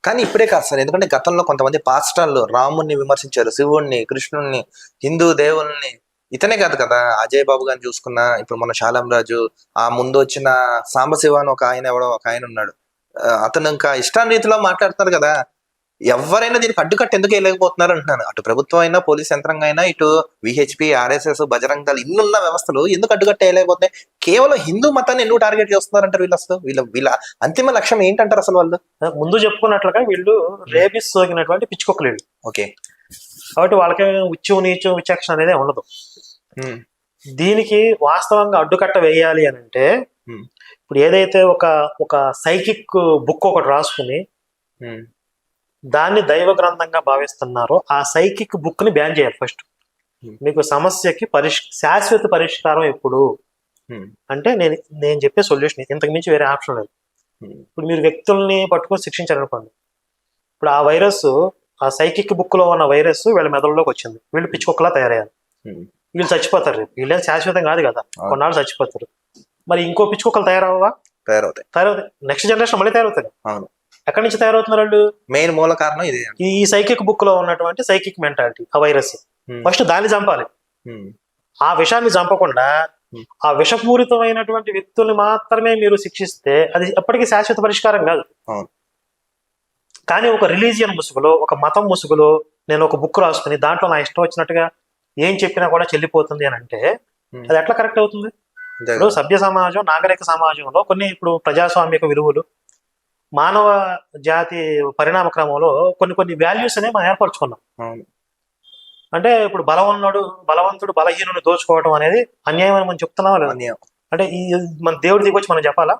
S1: కానీ ఇప్పుడే కాదు సార్, ఎందుకంటే గతంలో కొంతమంది పాస్టర్లు రాముణ్ణి విమర్శించారు, శివుణ్ణి, కృష్ణుణ్ణి, హిందూ దేవుల్ని ఇతనే కాదు కదా, అజయ్ బాబు గారిని చూసుకున్నా, ఇప్పుడు మన శాలం రాజు, ఆ ముందు వచ్చిన సాంబశివ అని ఒక ఆయన ఎవడో ఒక ఆయన ఉన్నాడు, అతను ఇంకా ఇష్టారీతిలో మాట్లాడుతున్నారు కదా. ఎవరైనా దీనికి అడ్డుకట్ట ఎందుకు వేయలేకపోతున్నారు అంటున్నాను. అటు ప్రభుత్వం అయినా, పోలీస్ యంత్రాంగం అయినా, ఇటు విహెచ్పి, ఆర్ఎస్ఎస్, బజరంగ దళ్, ఇన్నున్న వ్యవస్థలు ఎందుకు అడ్డుకట్ట వేయలేకపోతున్నాయి? కేవలం హిందూ మతాన్ని ఎందుకు టార్గెట్ చేస్తున్నారంటారు వీళ్ళు? అసలు వీళ్ళ అంతిమ లక్ష్యం ఏంటంటారు అసలు వాళ్ళు?
S2: ముందు చెప్పుకున్నట్లుగా వీళ్ళు రేబిస్ సోకినటువంటి పిచ్చుకొక్కలు.
S1: ఓకే.
S2: కాబట్టి వాళ్ళకి ఉచ్చు నీచు విచక్షణ అనేది ఉండదు. దీనికి వాస్తవంగా అడ్డుకట్ట వేయాలి అని అంటే ఇప్పుడు ఏదైతే ఒక సైకిక్ బుక్ ఒకటి రాసుకుని దాన్ని దైవ గ్రంథంగా భావిస్తున్నారో ఆ సైకిక్ బుక్ ని బ్యాన్ చేయాలి ఫస్ట్. మీకు సమస్యకి శాశ్వత పరిష్కారం ఎప్పుడు అంటే నేను చెప్పే సొల్యూషన్, ఇంతకు మించి వేరే ఆప్షన్ లేదు. ఇప్పుడు మీరు వ్యక్తుల్ని పట్టుకొని శిక్షించారనుకోండి, ఇప్పుడు ఆ వైరస్, ఆ సైకిక్ బుక్ లో ఉన్న వైరస్ వీళ్ళ మెదడులోకి వచ్చింది, వీళ్ళు పిచ్చుకొక్కలా తయారయ్యారు, వీళ్ళు చచ్చిపోతారు. రేపు వీళ్ళేం శాశ్వతం కాదు కదా, కొన్నాళ్ళు చచ్చిపోతారు. మరి ఇంకో పిచ్చుకొక్కలు తయారవుతాయి, నెక్స్ట్ జనరేషన్ మళ్ళీ తయారవుతాయి. ఎక్కడి నుంచి తయారవుతున్నారు వాళ్ళు?
S1: మెయిన్ మూల కారణం ఇది,
S2: ఈ సైకిక్ బుక్ లో ఉన్నటువంటి సైకిక్ మెంటాలిటీ, ఆ వైరస్. ఫస్ట్ దాన్ని చంపాలి. ఆ విషాన్ని చంపకుండా ఆ విషపూరితమైనటువంటి వ్యక్తుల్ని మాత్రమే మీరు శిక్షిస్తే అది ఎప్పటికీ శాశ్వత పరిష్కారం కాదు. కానీ ఒక రిలీజియన్ ముసుగులో, ఒక మతం ముసుగులో నేను ఒక బుక్ రాసుకుని దాంట్లో నా ఇష్టం వచ్చినట్టుగా ఏం చెప్పినా కూడా చెల్లిపోతుంది అని అంటే అది ఎట్లా కరెక్ట్ అవుతుంది? ఇప్పుడు సభ్య సమాజం, నాగరిక సమాజంలో కొన్ని ఇప్పుడు ప్రజాస్వామిక విలువలు, మానవ జాతి పరిణామ క్రమంలో కొన్ని వాల్యూస్ అనేవి మనం ఏర్పరచుకున్నాం. అంటే ఇప్పుడు బలవంతుడు బలహీనుని దోచుకోవడం అనేది అన్యాయం అని మనం చెప్తున్నాం లేదా? అంటే ఈ మన దేవుడి దిగొచ్చి మనం చెప్పాలా?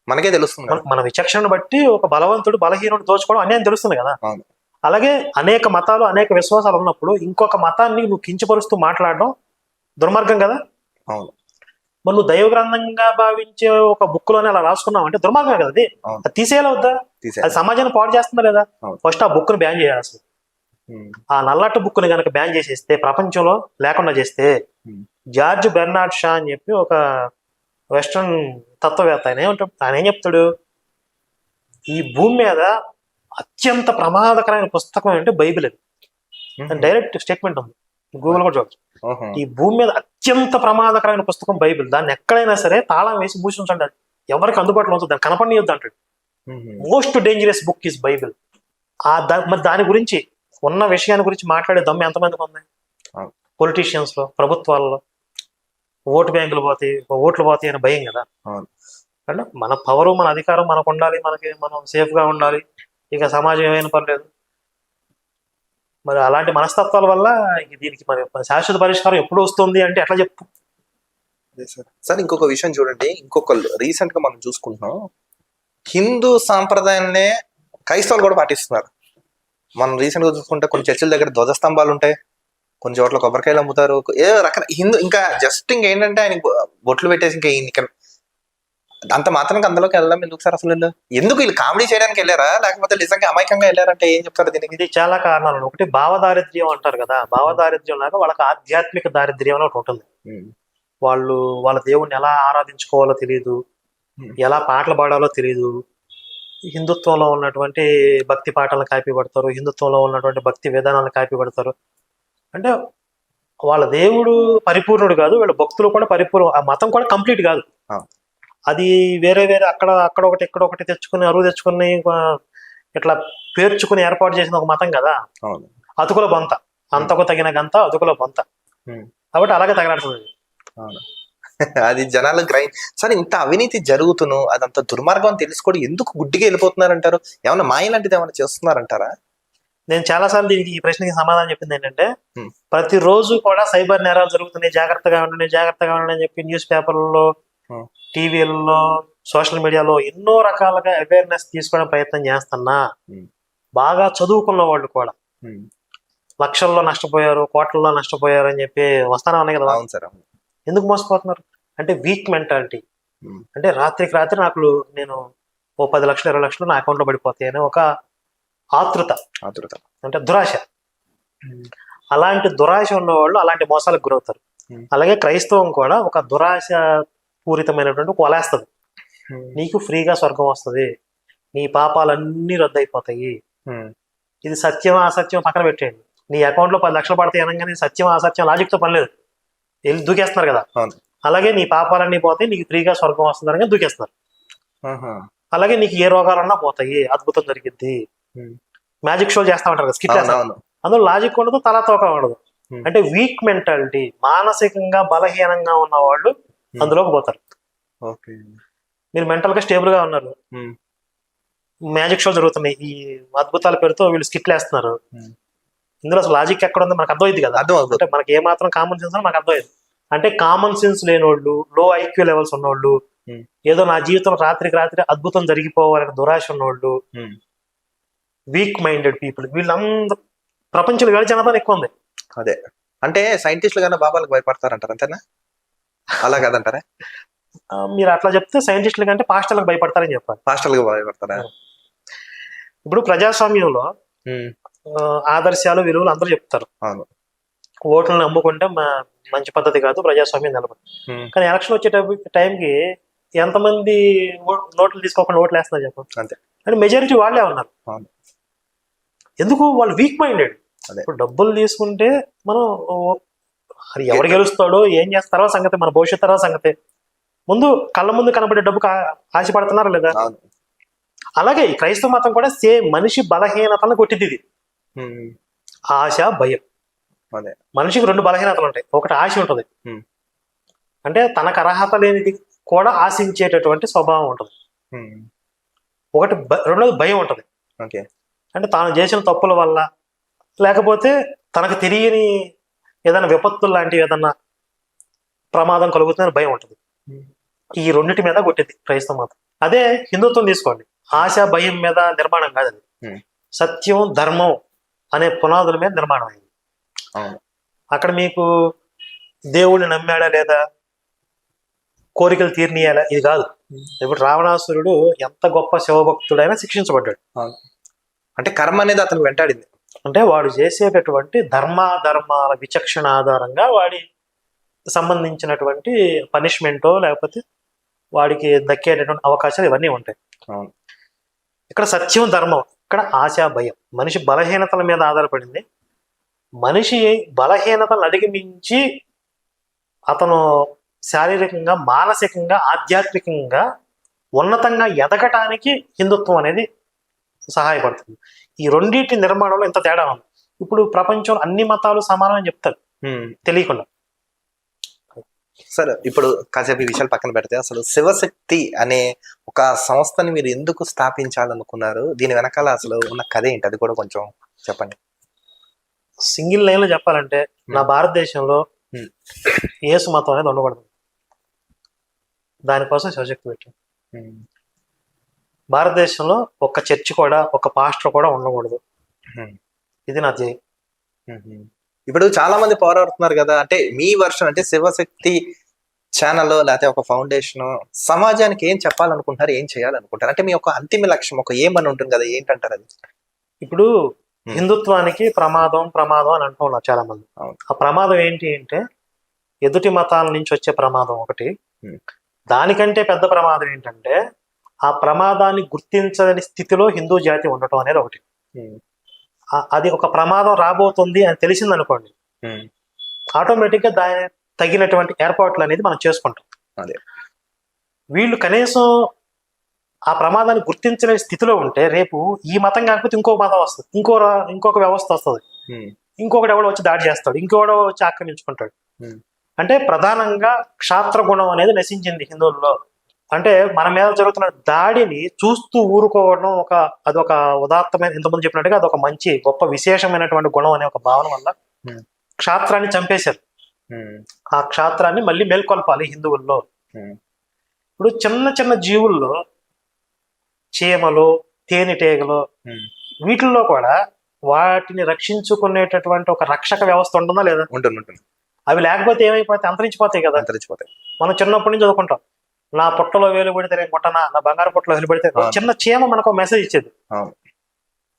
S1: మనకే తెలుస్తుంది.
S2: మన విచక్షణను బట్టి ఒక బలవంతుడు బలహీనుడు దోచుకోవడం అన్యాయం తెలుస్తుంది కదా. అలాగే అనేక మతాలు, అనేక విశ్వాసాలు ఉన్నప్పుడు ఇంకొక మతాన్ని నువ్వు కించపరుస్తూ మాట్లాడడం దుర్మార్గం కదా. మరి నువ్వు దైవ గ్రంథంగా భావించే ఒక బుక్ లోనే అలా రాసుకున్నావు అంటే దుర్మార్గం కదా. అది తీసేయాలి వద్దా? అది సమాజాన్ని పాడు చేస్తుందా లేదా? ఫస్ట్ ఆ బుక్ ని బ్యాన్ చేయాల్సి. ఆ నల్లట్టు బుక్ ని కనుక బ్యాన్ చేసేస్తే, ప్రపంచంలో లేకుండా చేస్తే, జార్జ్ బెర్నార్డ్ షా అని చెప్పి ఒక వెస్ట్రన్ తత్వవేత్త, ఆయన ఏం చెప్తాడు, ఈ భూమి మీద అత్యంత ప్రమాదకరమైన పుస్తకం అంటే బైబిల్. అది డైరెక్ట్ స్టేట్మెంట్ ఉంది, గూగుల్ కూడా చూడచ్చు. ఈ భూమి మీద అత్యంత ప్రమాదకరమైన పుస్తకం బైబిల్. దాన్ని ఎక్కడైనా సరే తాళం వేసి మూసి ఉంచండి, ఎవరికి అందుబాటులో ఉంచదు, దాన్ని కనపడనియొద్దు అంటాడు. Most dangerous book is Bible. మరి దాని గురించి ఉన్న విషయాన్ని గురించి మాట్లాడే దమ్ము ఎంతమందికి ఉంది? పొలిటీషియన్స్ లో, ప్రభుత్వాల్లో. ఓటు బ్యాంకులు పోతాయి, ఓట్లు పోతాయి అని భయం కదా. అంటే మన పవరు, మన అధికారం మనకు ఉండాలి, మనం సేఫ్ గా ఉండాలి, ఇక సమాజం ఏమైనా పర్లేదు. మరి అలాంటి మనస్తత్వాల వల్ల దీనికి మరి శాశ్వత పరిష్కారం ఎప్పుడు వస్తుంది అంటే ఎట్లా చెప్పు?
S1: సార్ ఇంకొక విషయం చూడండి, రీసెంట్ గా మనం చూసుకుంటున్నాం, హిందూ సాంప్రదాయాన్నే క్రైస్తవులు కూడా పాటిస్తున్నారు. మనం రీసెంట్ గా చూసుకుంటే కొన్ని చర్చిల దగ్గర ధ్వజస్తంభాలు ఉంటాయి, కొన్ని చోట్ల కొబ్బరికాయలు అమ్ముతారు, ఏదో రకరకాల హిందూ. ఇంకా జస్ట్ ఇంకేంటంటే ఆయన బొట్లు పెట్టేసి ఇంకా అంత మాత్రానికి అందులోకి వెళ్ళడం ఎందుకు సార్? అసలు ఎందుకు వీళ్ళు కామెడీ చేయడానికి వెళ్ళారా, లేకపోతే నిజంగా అమాయకంగా వెళ్ళారంటే ఏం చెప్తారు దీనికి?
S2: ఇది చాలా కారణాలు. ఒకటి భావదారిద్ర్యం అంటారు కదా, భావదారిద్ర్యం లాగా వాళ్ళకి ఆధ్యాత్మిక దారిద్ర్యం అని ఒకటి ఉంటుంది. వాళ్ళ దేవుణ్ణి ఎలా ఆరాధించుకోవాలో తెలియదు, ఎలా పాటలు పాడాలో తెలియదు, హిందుత్వంలో ఉన్నటువంటి భక్తి పాటలను కాపీ పడతారు, హిందుత్వంలో ఉన్నటువంటి భక్తి విధానాలను కాపీ పడతారు. అంటే వాళ్ళ దేవుడు పరిపూర్ణుడు కాదు, వీళ్ళ భక్తులు కూడా పరిపూర్ణ, ఆ మతం కూడా కంప్లీట్ కాదు. అది వేరే అక్కడ ఒకటి ఇక్కడ ఒకటి తెచ్చుకుని, అరువు తెచ్చుకుని, ఇట్లా పేర్చుకుని ఏర్పాటు చేసిన ఒక మతం కదా. అతుకుల బొంత, అంతకు తగిన గంత అతుకుల బొంత. కాబట్టి అలాగే తగలాడుతుంది
S1: అది జనాలు సరే ఇంత అవినీతి జరుగుతును, అదంత దుర్మార్గం అని తెలుసుకోవడం ఎందుకు గుడ్డిగా వెళ్ళిపోతున్నారంటారు? ఏమన్నా మాయ లాంటిది ఏమైనా చేస్తున్నారంటారా?
S2: నేను చాలా సార్లు దీనికి ఈ ప్రశ్నకి సమాధానం చెప్పింది ఏంటంటే, ప్రతిరోజు కూడా సైబర్ నేరాలు జరుగుతున్నాయి, జాగ్రత్తగా ఉండండి అని చెప్పి న్యూస్ పేపర్లలో, టీవీలలో, సోషల్ మీడియాలో ఎన్నో రకాలుగా అవేర్నెస్ తీసుకోవడం ప్రయత్నం చేస్తున్నా, బాగా చదువుకున్న వాళ్ళు కూడా లక్షల్లో నష్టపోయారు, కోట్లలో నష్టపోయారు అని చెప్పి వస్తానే ఉన్నాయి కదా. ఎందుకు మోసపోతున్నారు అంటే వీక్ మెంటాలిటీ. అంటే రాత్రికి రాత్రి నేను 10 లక్షలు 20 లక్షలు నా అకౌంట్ లో పడిపోతాయి అని ఒక ఆతృత అంటే దురాశ. అలాంటి దురాశ ఉన్నవాళ్ళు అలాంటి మోసాలకు గురవుతారు. అలాగే క్రైస్తవం కూడా ఒక దురాశ పూరితమైనటువంటి కొలేస్తుంది. నీకు ఫ్రీగా స్వర్గం వస్తుంది, నీ పాపాలన్నీ రద్దయిపోతాయి, ఇది సత్యం అసత్యం పక్కన పెట్టేయండి, నీ అకౌంట్ లో 10 లక్షలు పడతాయి అనగానే సత్యం అసత్యం లాజిక్ తో పని లేదు. వెళ్ళి దూకేస్తున్నారు కదా,
S1: అవును.
S2: అలాగే నీ పాపాలన్నీ పోతాయి, నీకు ఫ్రీగా స్వర్గం వస్తుందని దూకేస్తున్నారు.
S1: ఆహా.
S2: అలాగే నీకు ఏ రోగాలన్నా పోతాయి, అద్భుతం జరిగిద్ది. మ్యాజిక్ షో చేస్తా ఉంటారు కదా, స్కిట్ చేస్తారు.
S1: అవును.
S2: అందులో లాజిక్ ఉండదు, తలా తోక ఉండదు.
S1: Hmm.
S2: అంటే వీక్ మెంటాలిటీ, మానసికంగా బలహీనంగా ఉన్న వాళ్ళు అందులోకి పోతారు.
S1: ఓకే.
S2: మీరు మెంటల్ గా స్టేబుల్ గా ఉన్నారు, మ్యాజిక్ షో జరుగుతున్నాయి, ఈ అద్భుతాల పేరుతో వీళ్ళు స్కిట్లు వేస్తున్నారు. ఇందులో అసలు లాజిక్ ఎక్కడ ఉంది మనకు అర్థమైంది కదా.
S1: అర్థం అవుతుంది.
S2: అంటే మనకి ఏ మాత్రం కామన్ సెన్స్ మనకు అర్థమైంది. అంటే కామన్ సెన్స్ లేని వాళ్ళు, లో ఐక్యూ లెవెల్స్ ఉన్నోళ్ళు, ఏదో నా జీవితం రాత్రికి రాత్రి అద్భుతం జరిగిపోవాలని దురాశ ఉన్నోళ్ళు, వీక్ మైండెడ్ పీపుల్, వీళ్ళందరూ ప్రపంచంలో వేల జనాభా ఎక్కువ ఉంది.
S1: అదే అంటే సైంటిస్టులు కన్నా బాబాలకు భయపడతారంటారు, అంతేనా? అలా కాదంటారా?
S2: మీరు అట్లా చెప్తే సైంటిస్టుల కంటే పాస్టర్లకు భయపడతారని చెప్పాలి.
S1: పాస్టర్లకు భయపడతారా?
S2: ఇప్పుడు ప్రజాస్వామ్యంలో ఆదర్శాలు, విలువలు అందరూ చెప్తారు.
S1: అవును.
S2: ఓట్లను నమ్ముకుంటే మంచి పద్ధతి కాదు, ప్రజాస్వామ్యం నిలబడి. కానీ ఎలక్షన్ వచ్చే టైంకి ఎంతమంది నోట్లు తీసుకోకుండా ఓట్లు వేస్తున్నారు చెప్పండి.
S1: అంతే.
S2: అంటే మెజారిటీ వాళ్ళే ఉన్నారు. ఎందుకు? వాళ్ళు వీక్ మైండెడ్. ఇప్పుడు డబ్బులు తీసుకుంటే మనం అది ఎవరు గెలుస్తాడో ఏం చేస్తారో సంగతి, మన భవిష్యత్తు సంగతి. ముందు కళ్ళ ముందు కనబడే డబ్బుకు ఆశపడుతున్నారా లేదా? అలాగే ఈ క్రైస్తవ మతం కూడా సేమ్, మనిషి బలహీనతలను కొట్టింది ఇది. ఆశ, భయం. మనిషికి రెండు బలహీనతలు ఉంటాయి. ఒకటి ఆశ ఉంటుంది, అంటే తనకు అర్హత లేనిది కూడా ఆశించేటటువంటి స్వభావం ఉంటుంది. ఒకటి రెండోది భయం ఉంటుంది, అంటే తాను చేసిన తప్పుల వల్ల లేకపోతే తనకు తెలియని ఏదైనా విపత్తులు లాంటివి, ఏదన్నా ప్రమాదం కలుగుతుందని భయం ఉంటుంది. ఈ రెండింటి మీద కొట్టింది క్రైస్తవ మతం. అదే హిందుత్వం తీసుకోండి, ఆశ భయం మీద నిర్మాణం కాదు అది, సత్యం ధర్మం అనే పునాదుల మీద నిర్మాణం అయింది. అక్కడ మీకు దేవుడిని నమ్మాడా లేదా, కోరికలు తీర్నియాలా, ఇది కాదు. ఇప్పుడు రావణాసురుడు ఎంత గొప్ప శివభక్తుడైనా శిక్షించబడ్డాడు.
S1: అంటే కర్మ అనేది అతను వెంటాడింది.
S2: అంటే వాడు చేసేటటువంటి ధర్మాల విచక్షణ ఆధారంగా వాడి సంబంధించినటువంటి పనిష్మెంటో లేకపోతే వాడికి దక్కేటటువంటి అవకాశాలు ఇవన్నీ ఉంటాయి. ఇక్కడ సత్యం ధర్మం, ఇక్కడ ఆశ భయం. మనిషి బలహీనతల మీద ఆధారపడింది. మనిషి బలహీనతలను అధిగమించి అతను శారీరకంగా, మానసికంగా, ఆధ్యాత్మికంగా ఉన్నతంగా ఎదగటానికి హిందుత్వం అనేది సహాయపడుతుంది. ఈ రెండింటి నిర్మాణంలో ఇంత తేడా ఉంది. ఇప్పుడు ప్రపంచంలో అన్ని మతాలు సమానమని చెప్తారు తెలియకుండా.
S1: సరే, ఇప్పుడు కాసేపు ఈ విషయాలు పక్కన పెడితే అసలు శివశక్తి అనే ఒక సంస్థని మీరు ఎందుకు స్థాపించాలనుకున్నారు? దీని వెనకాల అసలు ఉన్న కథ ఏంటి, అది కూడా కొంచెం చెప్పండి.
S2: సింగిల్ లైన్ లో చెప్పాలంటే, నా భారతదేశంలో యేసు మతం అనేది ఉండకూడదు, దానికోసం శివశక్తి పెట్టాను. భారతదేశంలో ఒక చర్చ్ కూడా, ఒక పాస్టర్ కూడా ఉండకూడదు, ఇది నా ధ్యేయం.
S1: ఇప్పుడు చాలా మంది పోరాడుతున్నారు కదా, అంటే మీ వర్షన్ అంటే శివశక్తి ఛానల్ లేకపోతే ఒక ఫౌండేషన్ సమాజానికి ఏం చెప్పాలనుకుంటారు, ఏం చేయాలనుకుంటారు? అంటే మీ యొక్క అంతిమ లక్ష్యం ఒక ఏమని ఉంటుంది కదా, ఏంటంటారు అది?
S2: ఇప్పుడు హిందుత్వానికి ప్రమాదం అని అంటున్నారు చాలా మంది. ఆ ప్రమాదం ఏంటి అంటే, ఎదుటి మతాల నుంచి వచ్చే ప్రమాదం ఒకటి. దానికంటే పెద్ద ప్రమాదం ఏంటంటే, ఆ ప్రమాదాన్ని గుర్తించని స్థితిలో హిందూ జాతి ఉండటం అనేది ఒకటి. అది ఒక ప్రమాదం రాబోతుంది అని తెలిసింది అనుకోండి, ఆటోమేటిక్ గా దాని తగినటువంటి ఏర్పాట్లు అనేది మనం చేసుకుంటాం. వీళ్ళు కనీసం ఆ ప్రమాదాన్ని గుర్తించలేని స్థితిలో ఉంటే, రేపు ఈ మతం కాకపోతే ఇంకో మతం వస్తుంది, ఇంకొక వ్యవస్థ వస్తుంది, ఇంకొకటి ఎవడో వచ్చి దాడి చేస్తాడు, ఇంకొకడో వచ్చి ఆక్రమించుకుంటాడు. అంటే ప్రధానంగా క్షాత్ర గుణం అనేది నశించింది హిందువుల్లో. అంటే మన మీద జరుగుతున్న దాడిని చూస్తూ ఊరుకోవడం అదొక ఉదాత్తమైన, ఇంతకుముందు చెప్పినట్టుగా అదొక మంచి గొప్ప విశేషమైనటువంటి గుణం అనే ఒక భావన వల్ల క్షాత్రాన్ని చంపేశారు. ఆ క్షాత్రాన్ని మళ్ళీ మేల్కొల్పాలి హిందువుల్లో. ఇప్పుడు చిన్న చిన్న జీవుల్లో, చీమలు, తేనెటీగలు, వీటిల్లో కూడా వాటిని రక్షించుకునేటటువంటి ఒక రక్షక వ్యవస్థ ఉంటుందా లేదా?
S1: ఉంటుంది.
S2: అవి లేకపోతే ఏమైపోతాయి? అంతరించిపోతాయి కదా. మనం చిన్నప్పటి నుంచి చదువుకుంటాం, నా పుట్టలో వేలు పెడితే నేను పుట్టనా, నా బంగారు పుట్టలో వేలు పెడితే. చిన్న చీమ మనకు మెసేజ్ ఇచ్చేది,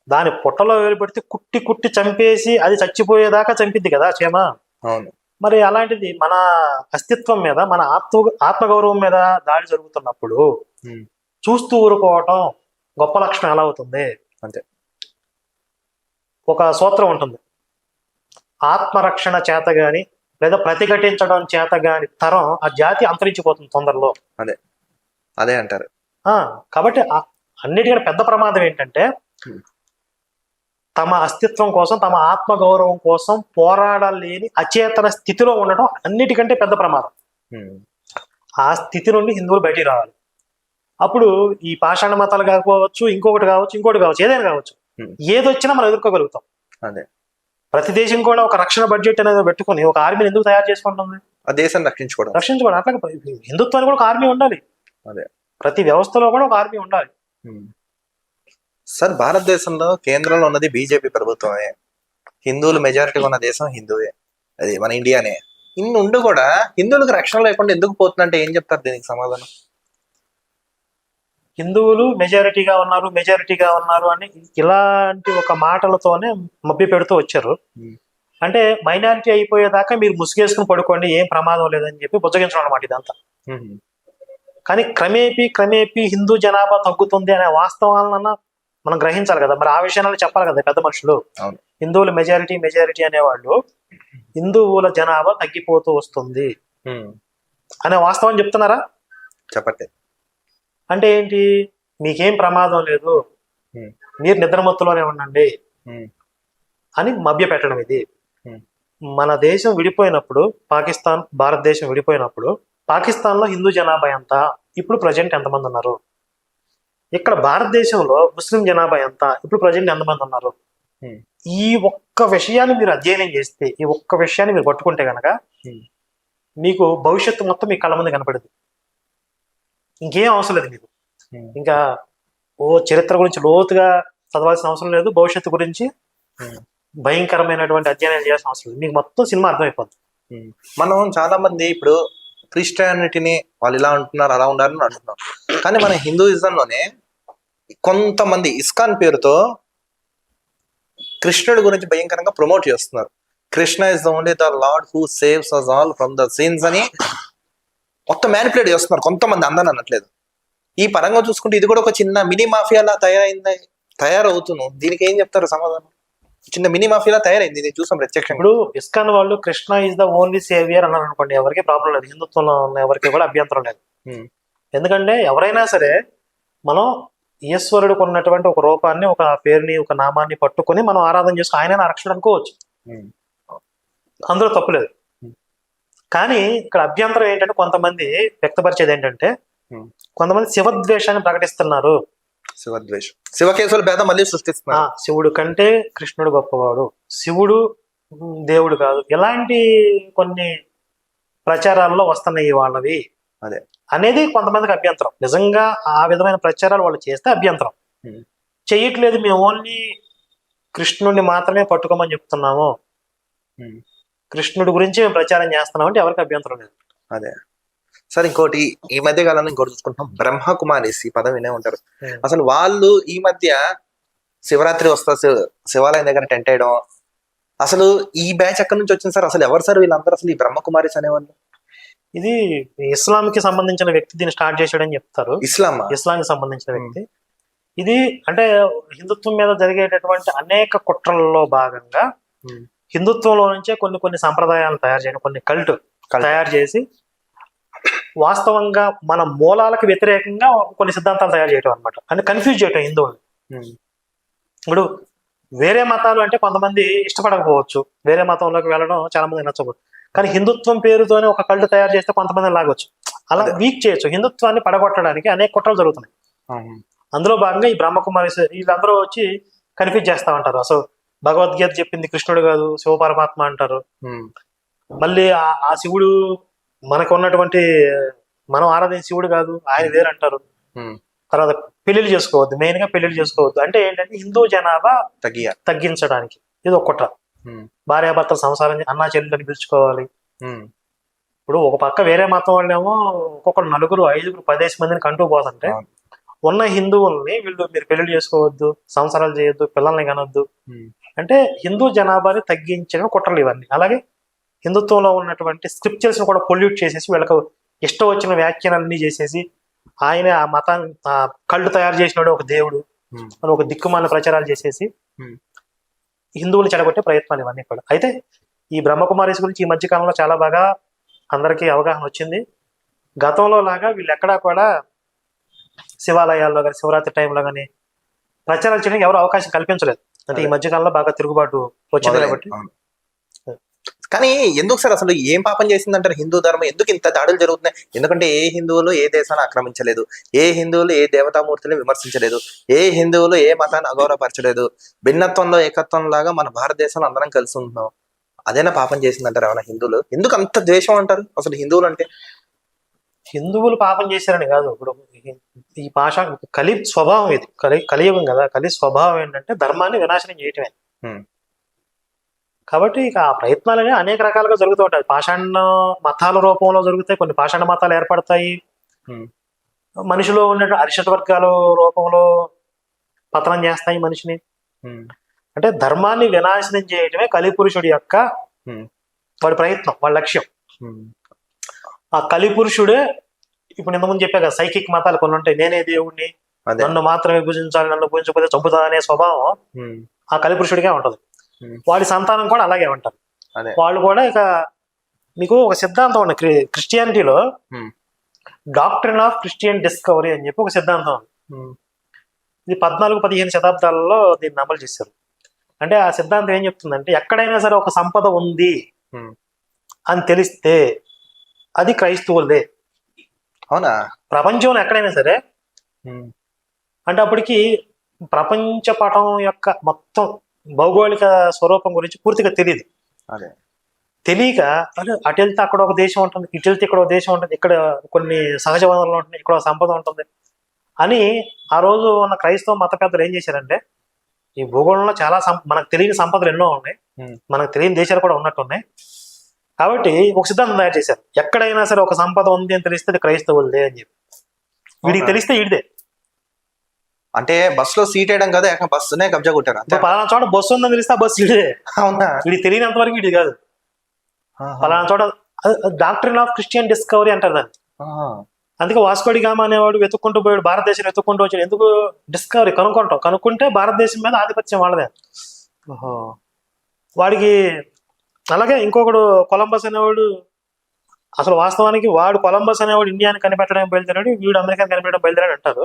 S2: దాని పుట్టలో వేలు పెడితే కుట్టి కుట్టి చంపేసి అది చచ్చిపోయేదాకా చంపిద్ది కదా చీమ. మరి అలాంటిది మన అస్తిత్వం మీద, మన ఆత్మగౌరవం మీద దాడి జరుగుతున్నప్పుడు చూస్తూ ఊరుకోవటం గొప్ప లక్షణం ఎలా అవుతుంది?
S1: అంతే.
S2: ఒక సూత్రం ఉంటుంది, ఆత్మరక్షణ చేత గాని లేదా ప్రతిఘటించడం చేత గాని తరం ఆ జాతి అంతరించిపోతుంది తొందరలో.
S1: అదే అంటారు.
S2: కాబట్టి అన్నిటికన్నా పెద్ద ప్రమాదం ఏంటంటే తమ అస్తిత్వం కోసం, తమ ఆత్మగౌరవం కోసం పోరాడలేని అచేతన స్థితిలో ఉండడం అన్నిటికంటే పెద్ద ప్రమాదం. ఆ స్థితి నుండి హిందువులు బయటికి రావాలి. అప్పుడు ఈ పాషాణ మతాలు కాకపోవచ్చు, ఇంకొకటి కావచ్చు, ఏదైనా కావచ్చు, ఏదొచ్చినా మనం ఎదుర్కోగలుగుతాం.
S1: అదే
S2: ప్రతి దేశం కూడా ఒక రక్షణ బడ్జెట్ అనేది పెట్టుకుని ఒక ఆర్మీని ఎందుకు తయారు చేసుకుంటుంది?
S1: ఆ దేశాన్ని రక్షించుకోవడం.
S2: అట్లా హిందుత్వానికి కూడా ఒక ఆర్మీ ఉండాలి.
S1: అదే
S2: ప్రతి వ్యవస్థలో కూడా ఒక ఆర్మీ ఉండాలి.
S1: సార్, భారతదేశంలో కేంద్రంలో ఉన్నది బీజేపీ ప్రభుత్వమే. హిందువులు మెజారిటీగా ఉన్న దేశం హిందువే, అది మన ఇండియానే. ఇన్ని ఉండి కూడా హిందువులకు రక్షణ లేకుండా ఎందుకు పోతుందంటే ఏం చెప్తారు దీనికి సమాధానం?
S2: హిందువులు మెజారిటీగా ఉన్నారు అని ఇలాంటి ఒక మాటలతోనే మభ్య పెడుతూ వచ్చారు. అంటే మైనారిటీ అయిపోయేదాకా మీరు ముసుగేసుకుని పడుకోండి, ఏం ప్రమాదం లేదని చెప్పి బుజ్జగించడం అనమాట ఇదంతా. కానీ క్రమేపీ హిందూ జనాభా తగ్గుతుంది అనే వాస్తవాలన్నా మనం గ్రహించాలి కదా. మరి ఆ విషయాలను చెప్పాలి కదా పెద్ద మనుషులు. హిందువులు మెజారిటీ అనేవాళ్ళు హిందువుల జనాభా తగ్గిపోతూ వస్తుంది అనే వాస్తవం చెప్తున్నారా?
S1: చెప్పట్లేదు.
S2: అంటే ఏంటి? మీకేం ప్రమాదం లేదు, మీరు నిద్రమత్తులోనే ఉండండి అని మభ్య పెట్టడం ఇది. మన దేశం విడిపోయినప్పుడు, భారతదేశం విడిపోయినప్పుడు పాకిస్తాన్లో హిందూ జనాభా ఎంత, ఇప్పుడు ప్రజెంట్ ఎంతమంది ఉన్నారు? ఇక్కడ భారతదేశంలో ముస్లిం జనాభా ఎంత, ఇప్పుడు ప్రజెంట్ ఎంతమంది ఉన్నారు? ఈ ఒక్క విషయాన్ని మీరు అధ్యయనం చేస్తే, ఈ ఒక్క విషయాన్ని మీరు పట్టుకుంటే కనుక మీకు భవిష్యత్తు మొత్తం మీ కళ్ళ ముందు కనపడదు. ఇంకేం అవసరం లేదు మీకు. ఇంకా చరిత్ర గురించి లోతుగా చదవాల్సిన అవసరం లేదు, భవిష్యత్తు గురించి భయంకరమైనటువంటి అధ్యయనం చేయాల్సిన అవసరం లేదు. మీకు మొత్తం సినిమా అర్థమైపోద్ది.
S1: మనం చాలా మంది ఇప్పుడు క్రిస్టియానిటీని వాళ్ళు ఇలా ఉంటున్నారు, అలా ఉండాలని అంటున్నాం. కానీ మన హిందూయిజంలోనే కొంతమంది ఇస్కాన్ పేరుతో కృష్ణుడి గురించి భయంకరంగా ప్రమోట్ చేస్తున్నారు. Krishna is the only the lord who saves us all from the sins అని మొత్తం మ్యానిపులేట్ చేస్తున్నారు కొంతమంది. అందరూ అనట్లేదు. ఈ పరంగా చూసుకుంటే ఇది కూడా ఒక చిన్న మినీ మాఫియాలా తయారవుతున్నాం. దీనికి ఏం చెప్తారు సమాధానం? చిన్న మినీ మాఫియాలా తయారైంది, ఇది చూసాం ప్రత్యక్షంగా.
S2: ఇప్పుడు ఇస్కాన్ వాళ్ళు Krishna is the only saviour అన్నారు అనుకోండి, ఎవరికి ప్రాబ్లం లేదు. హిందుత్వంలో ఉన్న ఎవరికి కూడా అభ్యంతరం లేదు. ఎందుకంటే ఎవరైనా సరే మనం ఈశ్వరుడికి ఉన్నటువంటి ఒక రూపాన్ని, ఒక పేరుని, ఒక నామాన్ని పట్టుకొని మనం ఆరాధన చేసుకుని ఆయన రక్షణ అనుకోవచ్చు, అందులో తప్పులేదు. కానీ ఇక్కడ అభ్యంతరం ఏంటంటే కొంతమంది వ్యక్తపరిచేది ఏంటంటే కొంతమంది శివద్వేషాన్ని ప్రకటిస్తున్నారు.
S1: శివకేశవుల భేదం మళ్ళీ సృష్టిస్తున్నారు.
S2: శివుడు కంటే కృష్ణుడు గొప్పవాడు, శివుడు దేవుడు కాదు, ఇలాంటి కొన్ని ప్రచారాల్లో వస్తున్నాయి వాళ్ళవి అనేది కొంతమందికి అభ్యంతరం. నిజంగా ఆ విధమైన ప్రచారాలు వాళ్ళు చేస్తే అభ్యంతరం. చెయ్యట్లేదు, మేము ఓన్లీ కృష్ణుడిని మాత్రమే పట్టుకోమని చెప్తున్నాము, కృష్ణుడి గురించి మేము ప్రచారం చేస్తున్నాం అంటే ఎవరికి అభ్యంతరం లేదు.
S1: అదే సార్, ఇంకోటి ఈ మధ్య కాలంలో ఇంకోటి చూసుకుంటున్నాం, బ్రహ్మకుమారిస్, ఈ పదం వినే ఉంటారు. అసలు వాళ్ళు ఈ మధ్య శివరాత్రి వస్తా శివాలయం దగ్గర టెంట్ వేయడం, అసలు ఈ బ్యాచ్ ఎక్కడి నుంచి వచ్చింది సార్? అసలు ఎవరు సార్ వీళ్ళందరూ? అసలు ఈ బ్రహ్మకుమారిస్ అనేవాళ్ళు?
S2: ఇది ఇస్లాం కి సంబంధించిన వ్యక్తి దీన్ని స్టార్ట్ చేశాడని చెప్తారు. ఇస్లాంకి సంబంధించిన వ్యక్తి ఇది. అంటే హిందుత్వం మీద జరిగేటటువంటి అనేక కుట్రలలో భాగంగా హిందుత్వంలో నుంచే కొన్ని సంప్రదాయాలను తయారు చేయడం, కొన్ని కల్ట్ తయారు చేసి వాస్తవంగా మన మూలాలకు వ్యతిరేకంగా కొన్ని సిద్ధాంతాలు తయారు చేయడం అనమాట. అంటే కన్ఫ్యూజ్ చేయటం హిందువులు. ఇప్పుడు వేరే మతాలు అంటే కొంతమంది ఇష్టపడకపోవచ్చు, వేరే మతంలోకి వెళ్ళడం చాలా మంది నచ్చవచ్చు. కానీ హిందుత్వం పేరుతోనే ఒక కల్ట్ తయారు చేస్తే కొంతమంది లాగొచ్చు, అలా వీక్ చేయొచ్చు. హిందుత్వాన్ని పడగొట్టడానికి అనేక కుట్రలు జరుగుతున్నాయి. అందులో భాగంగా ఈ బ్రహ్మకుమారి వీళ్ళందరూ వచ్చి కన్ఫ్యూజ్ చేస్తా ఉంటారు. అసలు భగవద్గీత చెప్పింది కృష్ణుడు కాదు, శివ పరమాత్మ అంటారు. మళ్ళీ ఆ శివుడు మనకు ఉన్నటువంటి మనం ఆరాధించే శివుడు కాదు, ఆయన వేరంటారు. తర్వాత పెళ్లిళ్ళు చేసుకోవద్దు, మెయిన్ గా పెళ్లిళ్ళు చేసుకోవద్దు అంటే ఏంటంటే హిందూ జనాభా తగ్గించడానికి ఇది ఒక కుట్ర. భార్యాభర్తల సంసారం అన్నా చెల్లెలని పిలుచుకోవాలి. ఇప్పుడు ఒక పక్క వేరే మతం వాళ్ళేమో ఒక్కొక్కరు 4, 5, 10 మందిని కంటూ పోతుంటే ఉన్న హిందువుల్ని మీరు పెళ్లి చేసుకోవద్దు, సంసారాలు చేయొద్దు, పిల్లల్ని కనొద్దు అంటే హిందూ జనాభాని తగ్గించడం కుట్రలు ఇవన్నీ. అలాగే హిందుత్వంలో ఉన్నటువంటి స్క్రిప్చర్స్ ని కూడా పొల్యూట్ చేసేసి వీళ్ళకు ఇష్టం వచ్చిన వ్యాఖ్యానాలన్నీ చేసేసి ఆయన ఆ మతాన్ని కళ్ళు తయారు చేసినాడు ఒక దేవుడు అని ఒక దిక్కుమాల ప్రచారాలు చేసేసి హిందువులు చెడగొట్టే ప్రయత్నాలు ఇవన్నీ కూడా. అయితే ఈ బ్రహ్మకుమారీస్ గురించి ఈ మధ్య కాలంలో చాలా బాగా అందరికీ అవగాహన వచ్చింది. గతంలో లాగా వీళ్ళు ఎక్కడా కూడా శివాలయాల్లో కానీ శివరాత్రి టైంలో కానీ ప్రచారం చేయడానికి ఎవరు అవకాశం కల్పించలేదు. అంటే ఈ మధ్య కాలంలో బాగా తిరుగుబాటు వచ్చింది కాబట్టి.
S1: కానీ ఎందుకు సార్ అసలు ఏం పాపం చేసిందంటారు హిందూ ధర్మం? ఎందుకు ఇంత దాడులు జరుగుతున్నాయి? ఎందుకంటే ఏ హిందువులు ఏ దేశాన్ని ఆక్రమించలేదు, ఏ హిందువులు ఏ దేవతామూర్తిని విమర్శించలేదు, ఏ హిందువులు ఏ మతాన్ని అగౌరవపరచలేదు. భిన్నత్వంలో ఏకత్వం లాగా మన భారతదేశంలో అందరం కలిసి ఉంటున్నాం. అదేనా పాపం చేసిందంటారు ఏమైనా హిందువులు? ఎందుకు అంత ద్వేషం అంటారు అసలు హిందువులు అంటే?
S2: హిందువులు పాపం చేశారని కాదు. ఇప్పుడు ఈ భాష కలి స్వభావం ఇది, కలియుగం కదా. కలి స్వభావం ఏంటంటే ధర్మాన్ని వినాశనం చేయటమే. కాబట్టి ఇక ఆ ప్రయత్నాలనే అనేక రకాలుగా జరుగుతూ ఉంటాయి. పాషాణ మతాల రూపంలో జరుగుతాయి, కొన్ని పాషాణ మతాలు ఏర్పడతాయి. మనిషిలో ఉన్న అరిషట్ వర్గాల రూపంలో పతనం చేస్తాయి మనిషిని. అంటే ధర్మాన్ని వినాశనం చేయటమే కలిపురుషుడి యొక్క వాడి ప్రయత్నం, వాడి లక్ష్యం. ఆ కలిపురుషుడే ఇప్పుడు ఇంతకుముందు చెప్పా కదా, సైకిక్ మతాలు కొన్ని ఉంటాయి. నేనే దేవుణ్ణి, నన్ను మాత్రమే పూజించాలి, నన్ను పూజించకపోతే చంపుతా అనే స్వభావం ఆ కలిపురుషుడిగా ఉంటది. వాడి సంతానం కూడా అలాగే ఉంటారు. వాళ్ళు కూడా ఇక మీకు ఒక సిద్ధాంతం ఉంది క్రిస్టియానిటీలో, డాక్ట్రిన్ ఆఫ్ క్రిస్టియన్ డిస్కవరీ అని చెప్పి ఒక సిద్ధాంతం ఉంది. ఇది 14-15 శతాబ్దాలలో దీన్ని అమలు చేశారు. అంటే ఆ సిద్ధాంతం ఏం చెప్తుందంటే, ఎక్కడైనా సరే ఒక సంపద ఉంది అని తెలిస్తే అది క్రైస్తవులదే.
S1: అవునా?
S2: ప్రపంచంలో ఎక్కడైనా సరే. అంటే అప్పటికి ప్రపంచ పటం యొక్క మొత్తం భౌగోళిక స్వరూపం గురించి పూర్తిగా తెలియదు. తెలియక అటు వెళ్తే అక్కడ ఒక దేశం ఉంటుంది, ఇటు వెళ్తే ఇక్కడ ఒక దేశం ఉంటుంది, ఇక్కడ కొన్ని సహజ వనరులు ఉంటుంది, ఇక్కడ సంపద ఉంటుంది అని ఆ రోజు ఉన్న క్రైస్తవ మత పెద్దలు ఏం చేశారంటే, ఈ భూగోళంలో చాలా మనకు తెలియని సంపదలు ఎన్నో ఉన్నాయి, మనకు తెలియని దేశాలు కూడా ఉన్నట్టున్నాయి. కాబట్టి ఒక సిద్ధాంతం తయారు చేశారు. ఎక్కడైనా సరే ఒక సంపద ఉంది అని తెలిస్తే అది క్రైస్తవులదే అని చెప్పి. వీడికి తెలిస్తే ఈడిదే.
S1: అంటే బస్సులో సీట్ వేయడం కదా, బస్సునే కబ్జా కొట్టారు.
S2: పలానా చోట బస్సు ఉందని తెలిస్తే ఆ బస్సు ఇదే.
S1: అవునా?
S2: వీడికి తెలియనంత వరకు వీడి కాదు. పలానా చోట డాక్ట్రిన్ ఆఫ్ క్రిస్టియన్ డిస్కవరీ అంటారు దాన్ని. అందుకే వాస్కోడి గామా అనేవాడు వెతుక్కుంటూ పోయాడు, భారతదేశం వెతుక్కుంటూ వచ్చాడు. ఎందుకు? డిస్కవరీ, కనుక్కుంటే భారతదేశం మీద ఆధిపత్యం వాళ్ళదే. వాడికి అలాగే ఇంకొకడు కొలంబస్ అనేవాడు, అసలు వాస్తవానికి వాడు కొలంబస్ అనేవాడు ఇండియాని కనిపెట్టడానికి బయలుదేరాడు, వీడు అమెరికాని కనిపెట్టడం బయలుదేరాడు అంటారు.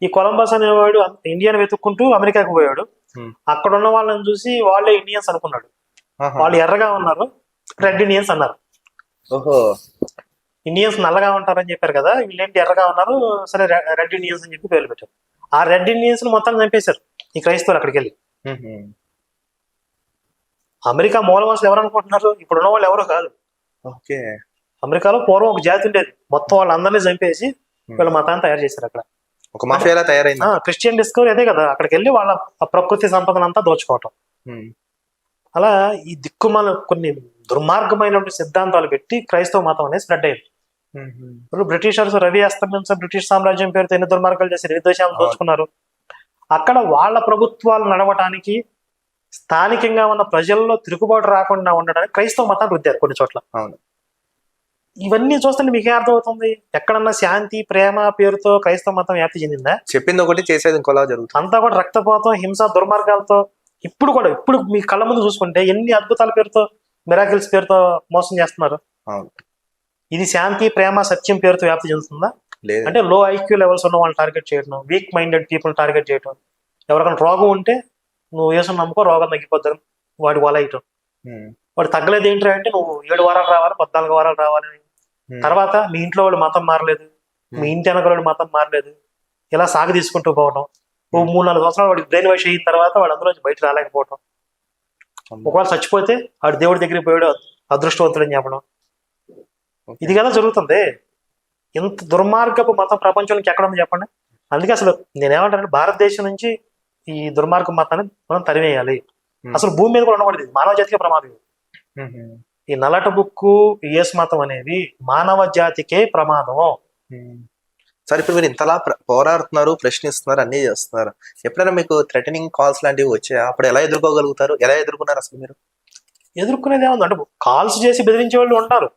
S2: ఈ కొలంబస్ అనేవాడు ఇండియాని వెతుక్కుంటూ అమెరికాకు పోయాడు. అక్కడ ఉన్న వాళ్ళని చూసి వాళ్ళే ఇండియన్స్ అనుకున్నాడు. వాళ్ళు ఎర్రగా ఉన్నారు, రెడ్ ఇండియన్స్ అన్నారు. ఇండియన్స్ నల్లగా ఉంటారని చెప్పారు కదా, వీళ్ళేంటి ఎర్రగా ఉన్నారు, సరే రెడ్ ఇండియన్స్ అని చెప్పి పేర్లు పెట్టారు. ఆ రెడ్ ఇండియన్స్ మొత్తం చంపేశారు ఈ క్రైస్తవులు అక్కడికి వెళ్ళి. అమెరికా మూలవాసులు ఎవరు అనుకుంటున్నారు? ఇప్పుడు ఉన్న వాళ్ళు ఎవరు కాదు. అమెరికాలో పూర్వం ఒక జాతి ఉండేది, మొత్తం వాళ్ళందరినీ చంపేసి వీళ్ళ మతాన్ని తయారు చేశారు అక్కడ.
S1: ఒక మాఫియాలా తయారైంది.
S2: క్రిస్టియన్ డిస్కవరీ అదే కదా, అక్కడికి వెళ్ళి వాళ్ళ ప్రకృతి సంపదనంతా దోచుకోవటం. అలా ఈ దిక్కుమాల కొన్ని దుర్మార్గమైనటువంటి సిద్ధాంతాలు పెట్టి క్రైస్తవ మతం అనేది స్ప్రెడ్ అయింది. ఇప్పుడు బ్రిటిషర్స్ రవి అస్తమించ బ్రిటిష్ సామ్రాజ్యం పేరుతో ఎన్ని దుర్మార్గాలు చేసి ఎన్ని దేశాలను దోచుకున్నారు. అక్కడ వాళ్ళ ప్రభుత్వాలు నడవటానికి, స్థానికంగా ఉన్న ప్రజల్లో తిరుగుబాటు రాకుండా ఉండడానికి క్రైస్తవ మతాన్ని రుద్దారు కొన్ని చోట్ల. ఇవన్నీ చూస్తుంటే మీకే అర్థమవుతుంది, ఎక్కడన్నా శాంతి ప్రేమ పేరుతో క్రైస్తవ మతం వ్యాప్తి చెందిందా?
S1: చెప్పింది ఒకటి చేసేది ఇంకోలా జరుగుతుంది.
S2: అంతా కూడా రక్తపాతం, హింస, దుర్మార్గాలతో. ఇప్పుడు మీ కళ్ళ ముందు చూసుకుంటే ఎన్ని అద్భుతాల పేరుతో, మిరాకిల్స్ పేరుతో మోసం చేస్తున్నారు. ఇది శాంతి ప్రేమ సత్యం పేరుతో వ్యాప్తి చెందుతుందా? అంటే లో ఐక్యూ లెవెల్స్ ఉన్న వాళ్ళని టార్గెట్ చేయడం, వీక్ మైండెడ్ పీపుల్ టార్గెట్ చేయడం. ఎవరికైనా రోగం ఉంటే నువ్వు యేసుని నమ్ముకో, రోగం తగ్గిపోద్దని వాడి వలయటం. వాడు తగ్గలేదు ఏంటి అంటే, నువ్వు 7 వారాలు రావాలి, 14 వారాలు రావాలని. తర్వాత మీ ఇంట్లో వాళ్ళు మతం మారలేదు, మీ ఇంటి వెనకలు మతం మారలేదు, ఇలా సాగు తీసుకుంటూ పోవడం. 3-4 సంవత్సరాలు వాడికి బ్రెయిన్ వాష్ అయిన తర్వాత వాడు అందులో బయట రాలేకపోవడం. ఒకవేళ చచ్చిపోతే వాడు దేవుడి దగ్గరికి పోయాడు అదృష్టవంతుడని చెప్పడం. ఇది కదా జరుగుతుంది. ఇంత దుర్మార్గపు మతం ప్రపంచానికి ఎక్కడ ఉంది చెప్పండి. అందుకే అసలు నేనేమంటానంటే, భారతదేశం నుంచి ఈ దుర్మార్గ మతాన్ని మనం తరివేయాలి. అసలు భూమి మీద కూడా ఉండకూడదు. మానవ జాతికే ప్రమాదం. ఈ నల్లట బుక్కు, యేసు మతం అనేవి మానవ జాతికే ప్రమాదం.
S1: సరే, ఇప్పుడు మీరు ఇంతలా పోరాడుతున్నారు, ప్రశ్నిస్తున్నారు, అన్ని చేస్తున్నారు. ఎప్పుడైనా మీకు థ్రెటనింగ్ కాల్స్ లాంటివి వచ్చాయా? అప్పుడు ఎలా ఎదుర్కోగలుగుతారు? ఎలా ఎదుర్కొన్నారు అసలు మీరు?
S2: ఎదుర్కొనేది ఏముంది అంటే, కాల్స్ చేసి బెదిరించే వాళ్ళు ఉంటారు.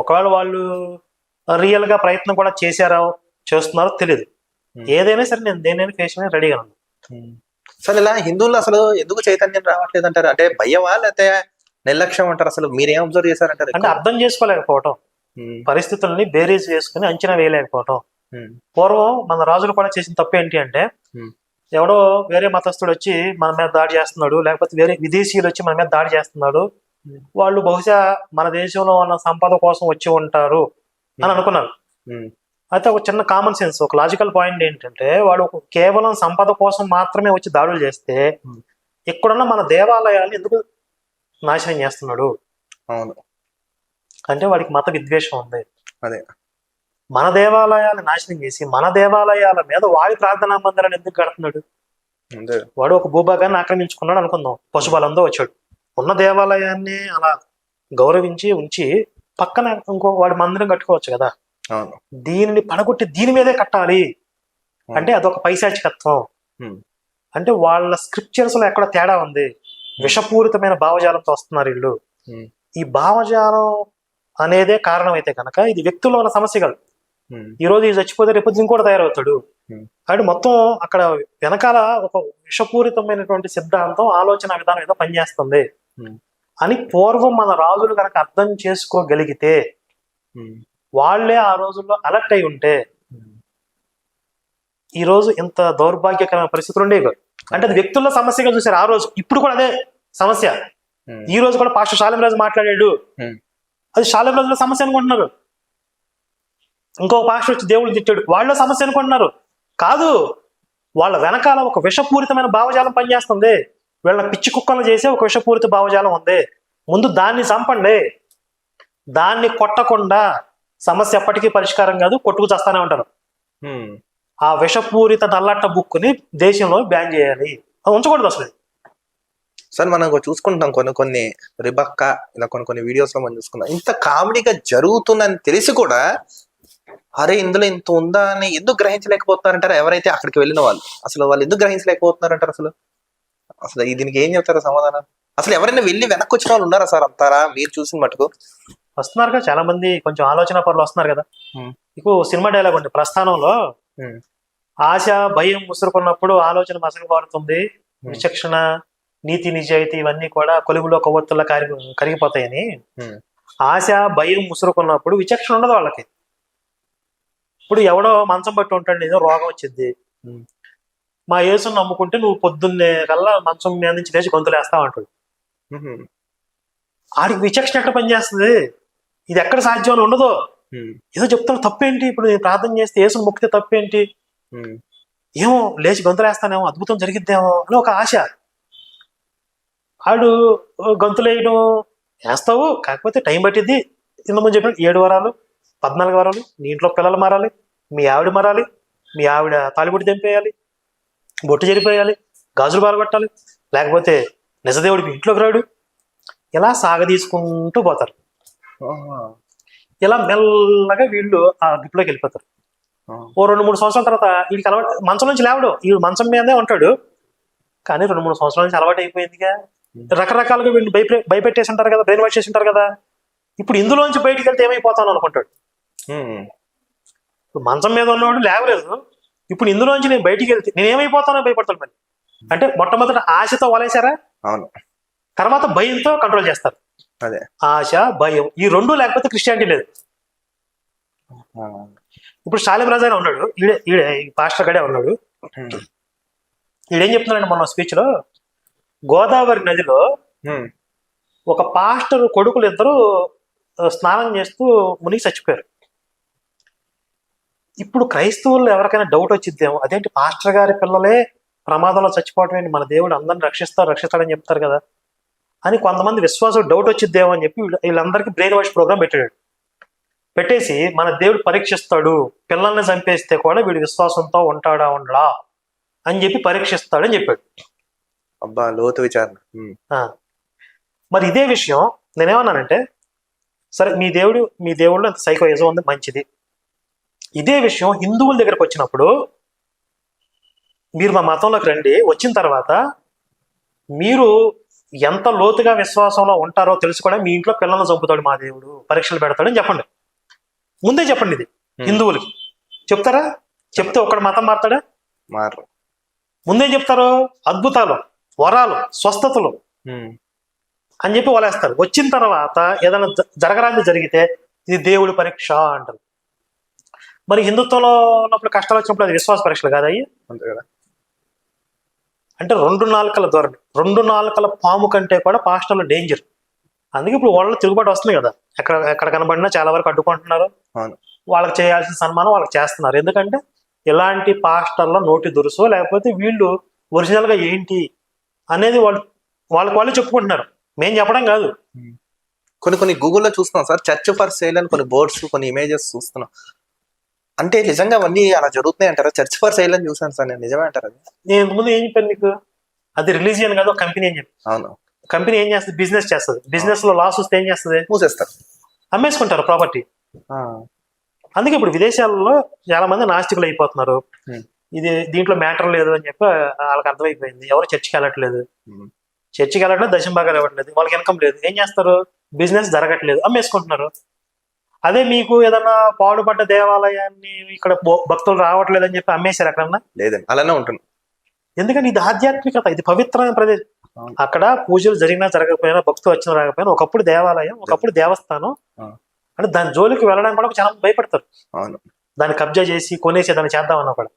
S2: ఒకవేళ వాళ్ళు రియల్ గా ప్రయత్నం కూడా చేస్తున్నారో తెలియదు. ఏదైనా సరే నేను దేనైనా ఫేస్ మీద రెడీగా ఉన్నాను.
S1: సరే, ఇలా హిందువులు అసలు ఎందుకు చైతన్యం రావట్లేదు అంటారు? అంటే భయమా, లేకపోతే నిర్లక్ష్యం అంటారు. అసలు మీరు ఏం అబ్జర్వ్ చేశారంటారు?
S2: అంటే అర్థం చేసుకోలేకపోవటం, పరిస్థితుల్ని బేరీజ్ చేసుకుని అంచనా వేయలేకపోవటం. పూర్వం మన రాజులు కూడా చేసిన తప్పు ఏంటి అంటే, ఎవడో వేరే మతస్థుడు వచ్చి మన మీద దాడి చేస్తున్నాడు, లేకపోతే వేరే విదేశీయులు వచ్చి మన మీద దాడి చేస్తున్నాడు, వాళ్ళు బహుశా మన దేశంలో ఉన్న సంపద కోసం వచ్చి ఉంటారు అని అనుకున్నారు. అయితే ఒక చిన్న కామన్ సెన్స్, ఒక లాజికల్ పాయింట్ ఏంటంటే, వాడు కేవలం సంపద కోసం మాత్రమే వచ్చి దాడులు చేస్తే ఇక్కడున్న మన దేవాలయాన్ని ఎందుకు నాశనం చేస్తున్నాడు?
S1: అవును,
S2: అంటే వాడికి మత విద్వేషం ఉంది.
S1: అదే
S2: మన దేవాలయాన్ని నాశనం చేసి మన దేవాలయాల మీద వాడి ప్రార్థనా మందిరాన్ని ఎందుకు కడుతున్నాడు? వాడు ఒక భూభాగాన్ని ఆక్రమించుకున్నాడు అనుకుందాం, పశుబలంతో వచ్చాడు, ఉన్న దేవాలయాన్ని అలా గౌరవించి ఉంచి పక్కన ఇంకో వాడి మందిరం కట్టుకోవచ్చు కదా. దీనిని పడగొట్టి దీని మీదే కట్టాలి అంటే అదొక పైశాచికత్వం. అంటే వాళ్ళ స్క్రిప్చర్స్ లో ఎక్కడ తేడా ఉంది, విషపూరితమైన భావజాలంతో వస్తున్నారు వీళ్ళు. ఈ భావజాలం అనేదే కారణం అయితే కనుక ఇది వ్యక్తుల్లో ఉన్న సమస్య కాదు. ఈ రోజు ఇది చచ్చిపోతే రేపు ఇంకోటి తయారవుతాడు. కాబట్టి మొత్తం అక్కడ వెనకాల ఒక విషపూరితమైనటువంటి సిద్ధాంతం, ఆలోచన విధానం ఏదో పనిచేస్తుంది అని పూర్వం మన రాజులు కనుక అర్థం చేసుకోగలిగితే, వాళ్లే ఆ రోజుల్లో అలర్ట్ అయి ఉంటే ఈ రోజు ఇంత దౌర్భాగ్యకరమైన పరిస్థితులు ఉండేవి కాదు. అంటే అది వ్యక్తుల్లో సమస్యగా చూసారు ఆ రోజు, ఇప్పుడు కూడా అదే సమస్య. ఈ రోజు కూడా పాస్టర్ షాలేం రాజు మాట్లాడాడు, అది షాలేం రాజులో సమస్య అనుకుంటున్నారు. ఇంకొక పాస్టర్ వచ్చి దేవుడు తిట్టాడు, వాళ్ళ సమస్య అనుకుంటున్నారు. కాదు, వాళ్ళ వెనకాల ఒక విషపూరితమైన భావజాలం పనిచేస్తుంది. వీళ్ళ పిచ్చి కుక్కలు చేసే ఒక విషపూరిత భావజాలం ఉంది. ముందు దాన్ని చంపండి, దాన్ని కొట్టకుండా సమస్య ఎప్పటికీ పరిష్కారం కాదు, కొట్టుకు చేస్తానే ఉంటారు. ఆ విషపూరిత నల్లట్ట బుక్కుని దేశంలో బ్యాన్ చేయాలి, అది ఉంచకూడదు అసలు.
S1: సార్ మనం చూసుకుంటాం కొన్ని రిబక్క ఇలా కొన్ని వీడియోస్ లో మనం చూసుకుంటాం, ఇంత కామెడీగా జరుగుతుందని తెలిసి కూడా అరే ఇందులో ఇంత ఉందా అని ఎందుకు గ్రహించలేకపోతున్నారంటారు ఎవరైతే అక్కడికి వెళ్ళిన వాళ్ళు? అసలు వాళ్ళు ఎందుకు గ్రహించలేకపోతున్నారంటారు? అసలు దీనికి ఏం చెప్తారు సమాధానం? అసలు ఎవరైనా వెళ్ళి వెనక్కి వచ్చిన వాళ్ళు ఉన్నారా సార్ అంటారా మీరు చూసిన మటుకు?
S2: వస్తున్నారు కదా చాలా మంది, కొంచెం ఆలోచన పరులు వస్తున్నారు కదా. మీకు సినిమా డైలాగ్ ఉంది ప్రస్థానంలో, ఆశ భయం ముసురుకున్నప్పుడు ఆలోచన మసకబారుతుంది, విచక్షణ నీతి నిజాయితీ ఇవన్నీ కూడా కొలువులో కొవ్వొత్తుల్లో కరిగిపోతాయని. ఆశ భయం ముసురుకున్నప్పుడు విచక్షణ ఉండదు వాళ్ళకి. ఇప్పుడు ఎవడో మంచం పట్టి ఉంటాడు, ఏదో రోగం వచ్చింది, మా యేసుని నమ్ముకుంటే నువ్వు పొద్దున్నే కల్లా మంచం మీద నుంచి లేచి గొంతులేస్తావు అంటాడు. ఆడికి విచక్షణ ఎక్కడ పనిచేస్తుంది? ఇది ఎక్కడ సాధ్యం అని ఉండదు. ఏదో చెప్తాను తప్పేంటి, ఇప్పుడు నేను ప్రార్థన చేస్తే యేసుని మొక్కితే తప్పేంటి, ఏమో లేచి గొంతులేస్తానేమో అద్భుతం జరిగిద్దేమో అని ఒక ఆశ. ఆడు గొంతులేయడం వేస్తావు, కాకపోతే టైం పట్టిద్ది. ఇంతకుముందు చెప్పిన 7 వారాలు 14 వారాలు నీ ఇంట్లో పిల్లలు మారాలి, మీ ఆవిడ మారాలి, మీ ఆవిడ తాలిబొట్టు తెంపేయాలి, బొట్టు జరిపోయాలి, గాజులు బారగొట్టాలి, లేకపోతే నిజదేవుడు మీ ఇంట్లోకి రాడు. ఇలా సాగదీసుకుంటూ పోతారు. ఇలా మెల్లగా వీళ్ళు ఆ గ్రిప్లోకి వెళ్ళిపోతారు. ఓ 2-3 సంవత్సరాల తర్వాత వీడికి అలవాటు, మంచం నుంచి లేవడు, వీడు మంచం మీదే ఉంటాడు, కానీ 2-3 సంవత్సరాల నుంచి అలవాటు అయిపోయిందిగా. రకరకాలుగా వీళ్ళు భయపెట్టేసి ఉంటారు కదా, బ్రెయిన్ వాష్ చేసి ఉంటారు కదా. ఇప్పుడు ఇందులోంచి బయటికి వెళ్తే ఏమైపోతాను అనుకుంటాడు. ఇప్పుడు మంచం మీద ఉన్నవాడు లేవలేదు, ఇప్పుడు ఇందులోంచి నేను బయటికి వెళ్తే నేను ఏమైపోతానో భయపడతాను. మరి అంటే మొట్టమొదట ఆశతో వలేశారా, తర్వాత భయంతో కంట్రోల్ చేస్తారు.
S1: అదే
S2: ఆశ భయం, ఈ రెండు లేకపోతే క్రిస్టియానిటీ లేదు. ఇప్పుడు షాలేం రాజు ఉన్నాడు, ఈడే పాస్టర్ గడే ఉన్నాడు. ఈడేం చెప్తున్నాడు మొన్న స్పీచ్ లో, గోదావరి నదిలో ఒక పాస్టర్ కొడుకులు ఇద్దరు స్నానం చేస్తూ మునిగి చచ్చిపోయారు. ఇప్పుడు క్రైస్తవుల్లో ఎవరికైనా డౌట్ వచ్చిద్దేమో, అదేంటి పాస్టర్ గారి పిల్లలే ప్రమాదంలో చచ్చిపోవటం ఏంటి, మన దేవుడు అందరిని రక్షిస్తాడని చెప్తారు కదా అని కొంతమంది విశ్వాసం డౌట్ వచ్చిద్దేమో అని చెప్పి వీళ్ళందరికీ బ్రెయిన్ వాష్ ప్రోగ్రామ్ పెట్టేసి మన దేవుడు పరీక్షిస్తాడు, పిల్లల్ని చంపేస్తే కూడా వీడు విశ్వాసంతో ఉంటాడా ఉండడా అని చెప్పి పరీక్షిస్తాడని చెప్పాడు.
S1: అబ్బా లోతు విచారణ.
S2: మరి ఇదే విషయం నేనేమన్నానంటే, సరే మీ దేవుళ్ళు అంత సైకోయిజం ఉంది, మంచిది. ఇదే విషయం హిందువుల దగ్గరకు వచ్చినప్పుడు, మీరు మా మతంలోకి రండి, వచ్చిన తర్వాత మీరు ఎంత లోతుగా విశ్వాసంలో ఉంటారో తెలుసుకోవడం, మీ ఇంట్లో పిల్లల్ని చంపుతాడు మా దేవుడు, పరీక్షలు పెడతాడని చెప్పండి. ముందే చెప్పండి. ఇది హిందువులకి చెప్తారా? చెప్తే ఒక్కడ మతం మారుతాడా?
S1: మారు.
S2: ముందే చెప్తారు అద్భుతాలు, వరాలు, స్వస్థతలు. అని చెప్పి వలేస్తారు. వచ్చిన తర్వాత ఏదైనా జరగరాంది జరిగితే ఇది దేవుడి పరీక్ష అంటారు. మరి హిందుత్వంలో ఉన్నప్పుడు కష్టాలు వచ్చినప్పుడు అది విశ్వాస పరీక్షలు కాదు అయ్యి.
S1: అంతే కదా.
S2: అంటే 2 నాలుకల ధోరణి, 2 నాలుకల పాము కంటే కూడా పాస్టర్లు డేంజర్. అందుకే ఇప్పుడు వాళ్ళు తిరుగుబాటు వస్తుంది కదా, ఎక్కడ కనబడినా చాలా వరకు అడ్డుకుంటున్నారు. వాళ్ళకి చేయాల్సిన సన్మానం వాళ్ళకి చేస్తున్నారు. ఎందుకంటే ఇలాంటి పాస్టర్ల నోటి దురుసో లేకపోతే వీళ్ళు ఒరిజినల్ గా ఏంటి అనేది వాళ్ళకి చెప్పుకుంటున్నారు, మేము చెప్పడం కాదు.
S1: కొన్ని గూగుల్లో చూస్తున్నాం సార్, చర్చ్ ఫర్ సేల్ అని కొన్ని బోర్డ్స్, కొన్ని ఇమేజెస్ చూస్తున్నాం. అంటే నిజంగా అవన్నీ అలా జరుగుతున్నాయి అంటారా? చర్చ్ ఫర్ సేల్ అని చూసాను సార్ నేను, నిజమే అంటారా?
S2: నేను ముందు ఏం చెప్పాను నీకు, అది రిలీజియన్ కాదు, కంపెనీ అని చెప్పి.
S1: అవును.
S2: కంపెనీ ఏం చేస్తుంది? బిజినెస్ చేస్తుంది. బిజినెస్ లో లాస్ వస్తే ఏం చేస్తుంది?
S1: మూసేస్తారు,
S2: అమ్మేసుకుంటారు ప్రాపర్టీ. అందుకే ఇప్పుడు విదేశాలలో చాలా మంది నాస్తికులు అయిపోతున్నారు. దీంట్లో మ్యాటర్ లేదు అని చెప్పి వాళ్ళకి అర్థమైపోయింది. ఎవరు చర్చికి వెళ్ళట్లేదు, చర్చికి వెళ్ళట్లేదు, దశమ భాగాలు ఇవ్వట్లేదు, వాళ్ళకి ఇన్కమ్ లేదు. ఏం చేస్తారు? బిజినెస్ జరగట్లేదు, అమ్మేసుకుంటున్నారు. అదే మీకు ఏదన్నా పాడుపడ్డ దేవాలయాన్ని ఇక్కడ భక్తులు రావట్లేదు అని చెప్పి అమ్మేశారు ఎక్కడన్నా?
S1: లేదండి, అలానే ఉంటుంది.
S2: ఎందుకంటే ఇది ఆధ్యాత్మికత, ఇది పవిత్రమైన ప్రదేశం. అక్కడ పూజలు జరిగినా జరగకపోయినా, భక్తులు వచ్చినా రాకపోయినా, ఒకప్పుడు దేవాలయం, ఒకప్పుడు దేవస్థానం. అంటే దాని జోలికి వెళ్ళడానికి కూడా చాలా భయపడతారు. దాన్ని కబ్జా చేసి కొనేసి దాన్ని చేద్దామన్నా కూడా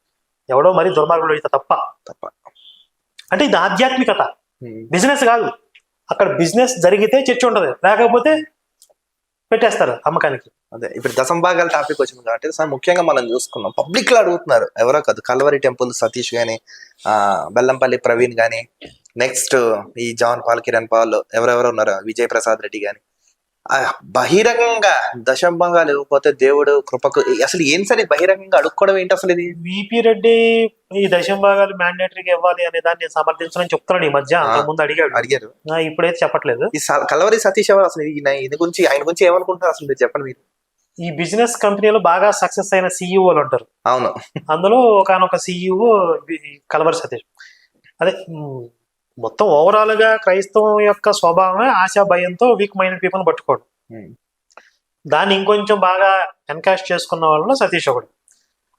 S2: ఎవడో మరీ దుర్మార్గుడు అయితే తప్ప. అంటే ఇది ఆధ్యాత్మికత, బిజినెస్ కాదు. అక్కడ బిజినెస్ జరిగితే చర్చ ఉంటది, లేకపోతే పెట్టేస్తారు అమ్మకానికి.
S1: అదే ఇప్పుడు దశంభాగాల టాపిక్ వచ్చింది కాబట్టి సార్, ముఖ్యంగా మనం చూసుకున్నాం, పబ్లిక్ లో అడుగుతున్నారు ఎవరో కాదు, కల్వరి టెంపుల్ సతీష్ గాని, బెల్లంపల్లి ప్రవీణ్ గాని, నెక్స్ట్ ఈ జాన్ పాల్, కిరణ్ పాల్, ఎవరెవరు ఉన్నారు, విజయ్ ప్రసాద్ రెడ్డి గాని, బహిరంగంగా దశంభాగాలు ఇవ్వకపోతే దేవుడు కృపకు, అసలు ఏం సరే బహిరంగంగా అడుక్కోవడం ఏంటి అసలు? ఇది
S2: విపి రెడ్డి ఈ దశంభాగాలు మ్యాండేటరీగా ఇవ్వాలి అనే దాన్ని సమర్థించడం చెప్తున్నాడు. ఈ మధ్య ముందు అడిగారు, ఇప్పుడైతే చెప్పట్లేదు.
S1: ఈ కల్వరి సతీష్ ఎవరు అసలు? ఆయన గురించి ఏమనుకుంటారు అసలు, మీరు చెప్పండి. మీరు
S2: ఈ బిజినెస్ కంపెనీలో బాగా సక్సెస్ అయిన సిఇఓలు ఉంటారు.
S1: అవును.
S2: అందులో ఒకనొక సిఇఓ కల్వరి సతీష్. అదే మొత్తం ఓవరాల్ గా క్రైస్తవం యొక్క స్వభావమే ఆశా భయంతో వీక్ మైండెడ్ పీపుల్ పట్టుకోవడం. దాన్ని ఇంకొంచెం బాగా ఎన్కాష్ చేసుకున్న వాళ్ళలో సతీష్ ఒకడు.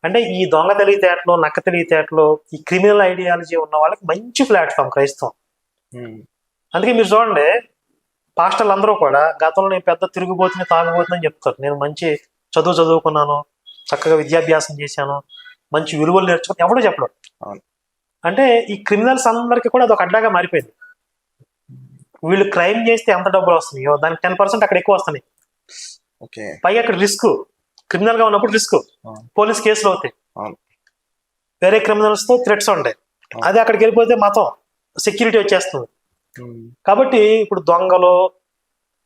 S2: అంటే ఈ దొంగ తెలివితేటలు, నక్క తెలివితేటలు, ఈ క్రిమినల్ ఐడియాలజీ ఉన్న వాళ్ళకి మంచి ప్లాట్ఫామ్ క్రైస్తవం. అందుకే మీరు చూడండి, పాస్టర్లు అందరూ కూడా గతంలో నేను పెద్ద తిరుగుబోతుని, తాగుబోతుందని చెప్తారు. నేను మంచి చదువుకున్నాను, చక్కగా విద్యాభ్యాసం చేశాను, మంచి విలువలు నేర్చుకుని ఎవడో చెప్పడం. అంటే ఈ క్రిమినల్స్ అందరికీ కూడా అది ఒక అడ్డాగా మారిపోయింది. వీళ్ళు క్రైమ్ చేస్తే ఎంత డబ్బులు వస్తున్నాయో దానికి 10% అక్కడ ఎక్కువ వస్తున్నాయి. పైగా అక్కడ రిస్క్, క్రిమినల్ గా ఉన్నప్పుడు రిస్క్, పోలీస్ కేసులు అవుతాయి, వేరే క్రిమినల్స్ తో థ్రెట్స్ ఉంటాయి. అది అక్కడికి వెళ్ళిపోతే మతం, సెక్యూరిటీ వచ్చేస్తుంది. కాబట్టి ఇప్పుడు దొంగలు,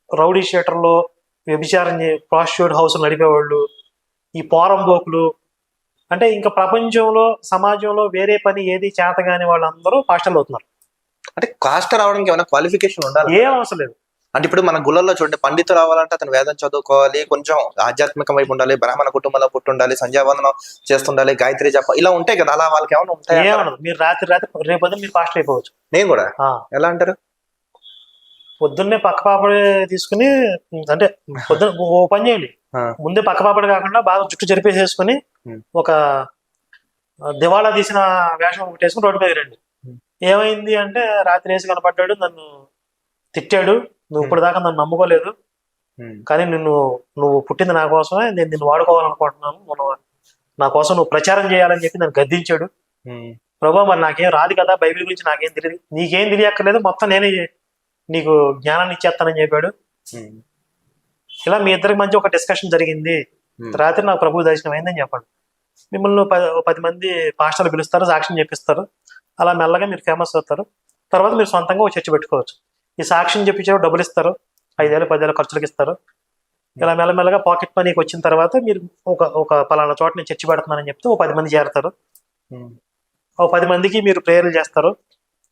S2: రౌడీ షీటర్లు, వ్యభిచారం, ప్రాస్టిట్యూట్ హౌస్ నడిపేవాళ్ళు, ఈ పోరంబోకులు, అంటే ఇంకా ప్రపంచంలో సమాజంలో వేరే పని ఏది చేతగాని వాళ్ళందరూ పాస్టర్లు అవుతున్నారు.
S1: అంటే పాస్టర్ అవడానికి ఏమైనా క్వాలిఫికేషన్ ఉండాలి?
S2: ఏం అవసరం లేదు.
S1: అంటే ఇప్పుడు మన గుళ్ళల్లో చూడండి, పండితులు రావాలంటే అతను వేదం చదువుకోవాలి, కొంచెం ఆధ్యాత్మిక వైపు ఉండాలి, బ్రాహ్మణ కుటుంబంలో పుట్టుండాలి, సంధ్యావందనం చేస్తుండాలి, గాయత్రి జపం, ఇలా ఉంటాయి కదా. అలా వాళ్ళకి ఏమైనా ఉంటాయి?
S2: ఏమన్నది, మీరు రాత్రి రేపు మీరు పాస్టర్ అయిపోవచ్చు.
S1: నేను కూడా. ఎలా అంటారు?
S2: పొద్దున్నే పక్క పాపడి తీసుకుని, అంటే పొద్దున్న ఓ పని చేయండి, ముందే పక్క పాపడి కాకుండా బాగా జుట్టు జరిపేసేసుకుని ఒక దివాళా తీసిన వేషం ఒకటి వేసుకుని రోడ్డు మీద రండి. ఏమైంది అంటే, రాత్రి వేసి కనపడ్డాడు, నన్ను తిట్టాడు, నువ్వు ఇప్పుడు దాకా నన్ను నమ్ముకోలేదు, కానీ నువ్వు పుట్టింది నా కోసమే, నేను నిన్ను వాడుకోవాలనుకుంటున్నాను, నా కోసం నువ్వు ప్రచారం చేయాలని చెప్పి నన్ను గద్దించాడు. ప్రభు, మరి నాకేం రాదు కదా, బైబిల్ గురించి నాకేం తెలియదు, నీకేం తెలియక్కర్లేదు, మొత్తం నేనే నీకు జ్ఞానాన్ని ఇచ్చేస్తానని చెప్పాడు. ఇలా మీ ఇద్దరికి మధ్య ఒక డిస్కషన్ జరిగింది. రాత్రి నాకు ప్రభు దర్శనం అయిందని చెప్పండి. మిమ్మల్ని 10 మంది పాస్టర్లు పిలుస్తారు, సాక్ష్యం చెప్పిస్తారు. అలా మెల్లగా మీరు ఫేమస్ అవుతారు. తర్వాత మీరు సొంతంగా ఒక చర్చ పెట్టుకోవచ్చు. ఈ సాక్ష్యం చెప్పించారు, డబ్బులు ఇస్తారు, 5,000 10,000 ఖర్చులకు ఇస్తారు. ఇలా మెల్లమెల్లగా పాకెట్ మనీకి వచ్చిన తర్వాత మీరు ఒక పలానా చోట నేను చర్చ పెడుతున్నానని చెప్తే 10 మంది చేరతారు. 10 మందికి మీరు ప్రేయర్లు చేస్తారు.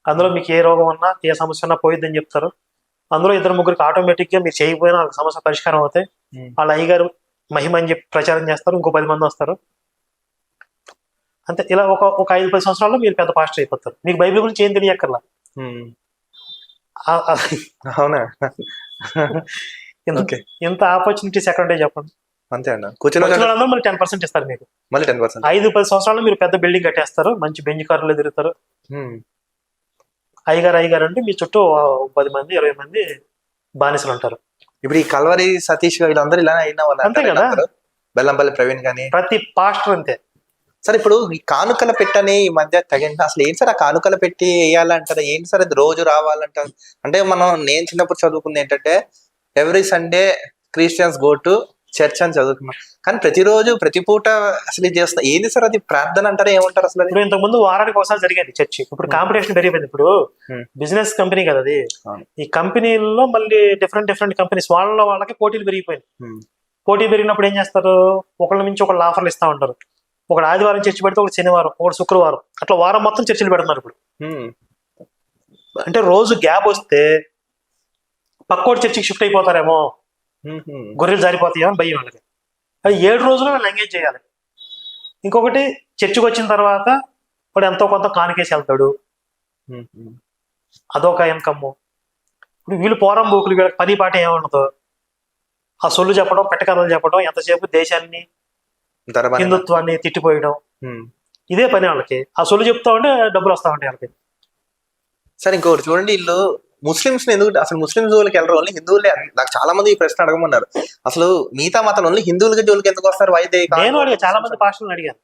S2: అందులో మీకు ఏ రోగం ఉన్నా, ఏ సమస్య ఉన్నా పోయిద్దని చెప్తారు. అందులో 2-3 ఆటోమేటిక్ గా మీరు చేయకపోయినా వాళ్ళకి సమస్య పరిష్కారం అవుతాయి. వాళ్ళ అయ్యగారు మహిమ అని చెప్పి ప్రచారం చేస్తారు, ఇంకో 10 మంది వస్తారు. అంతే. ఇలా ఒక 5-10 సంవత్సరాల్లో మీరు పెద్ద పాస్టర్ అయిపోతారు. మీకు బైబిల్ గురించి ఏం తెలియక్కర్లా.
S1: అవునా?
S2: ఇంత ఆపర్చునిటీస్ ఎక్కడ ఉంటాయి చెప్పండి?
S1: అంతే అండి.
S2: మళ్ళీ 10% ఇస్తారు మీకు.
S1: మళ్ళీ 10%.
S2: 5-10 సంవత్సరాల్లో మీరు పెద్ద బిల్డింగ్ కట్టేస్తారు, మంచి బెంచ్ కార్లు తిరుగుతారు. అయ్యగారు అంటే మీ చుట్టూ 10 మంది 20 మంది బానిసలు ఉంటారు.
S1: ఇప్పుడు ఈ కల్వరి సతీష్ వీళ్ళందరూ ఇలా అయిన వాళ్ళు
S2: అంతే
S1: అంటారా
S2: కదా.
S1: వీళ్ళందరూ? బెల్లంపల్లి ప్రవీణ్ గాని.
S2: ప్రతి పాస్టర్ అంతే.
S1: సార్ ఇప్పుడు ఈ కానుకల పెట్టని ఈ మధ్య తగిన అసలు ఏంటి సార్ ఆ కానుకల పెట్టి వేయాలంటారా ఏంటి సార్ అది రోజు రావాలంటారు? అంటే నేను చిన్నప్పుడు చదువుకుంది ఏంటంటే every Sunday Christians go to church అని చదువుకున్నాం, కానీ ప్రతిరోజు ప్రతి పూట అసలు ఇది చేస్తున్నా ఏంది సార్ అది ప్రార్థన అంటారా ఏమంటారు అసలు?
S2: ఇప్పుడు ఇంతకు ముందు వారానికి ఒకసారి జరిగేది చర్చి, ఇప్పుడు కాంపిటీషన్ పెరిగిపోయింది. ఇప్పుడు బిజినెస్ కంపెనీ కదా అది, ఈ కంపెనీల్లో మళ్ళీ డిఫరెంట్ కంపెనీస్ వాళ్ళకి పోటీలు పెరిగిపోయింది. పోటీ పెరిగినప్పుడు ఏం చేస్తారు, ఒకళ్ళ నుంచి ఒకళ్ళు ఆఫర్లు ఇస్తా ఉంటారు. ఒకటి ఆదివారం చర్చి పెడితే ఒకటి శనివారం, ఒకటి శుక్రవారం, అట్లా వారం మొత్తం చర్చిలు పెడుతున్నారు ఇప్పుడు. అంటే రోజు గ్యాప్ వస్తే పక్కోటి చర్చికి షిఫ్ట్ అయిపోతారేమో, గొర్రెలు జారిపోతాయేమో అని భయం వాళ్ళకి. అది 7 రోజులు వాళ్ళు ఎంగేజ్ చేయాలి. ఇంకొకటి చర్చికి వచ్చిన తర్వాత వాడు ఎంతో కొంత కానుకేసి వెళ్తాడు, అదొక ఇన్కమ్. ఇప్పుడు వీళ్ళు పోరం బూకులు, వీళ్ళకి పని పాట ఏముండదు, ఆ సొల్లు చెప్పడం, పెట్టకథలు చెప్పడం, ఎంతసేపు దేశాన్ని హిందుత్వాన్ని తిట్టిపోయడం, ఇదే పని వాళ్ళకి. ఆ సొల్లు చెప్తా ఉంటే డబ్బులు వస్తా ఉంటాయి వాళ్ళకి.
S1: సరే ఇంకొకటి చూడండి, వీళ్ళు ముస్లిమ్స్ ఎందుకు అసలు ముస్లిం జోలికి వెళ్ళరు, ఓన్లీ హిందువులే. నాకు చాలా మంది ఈ ప్రశ్న అడగమన్నారు, అసలు మిగతా మతాలు ఓన్లీ హిందువులకి జోలికి ఎందుకు వస్తారు?
S2: నేను అడిగా, చాలా మంది పాస్టర్లను అడిగాను,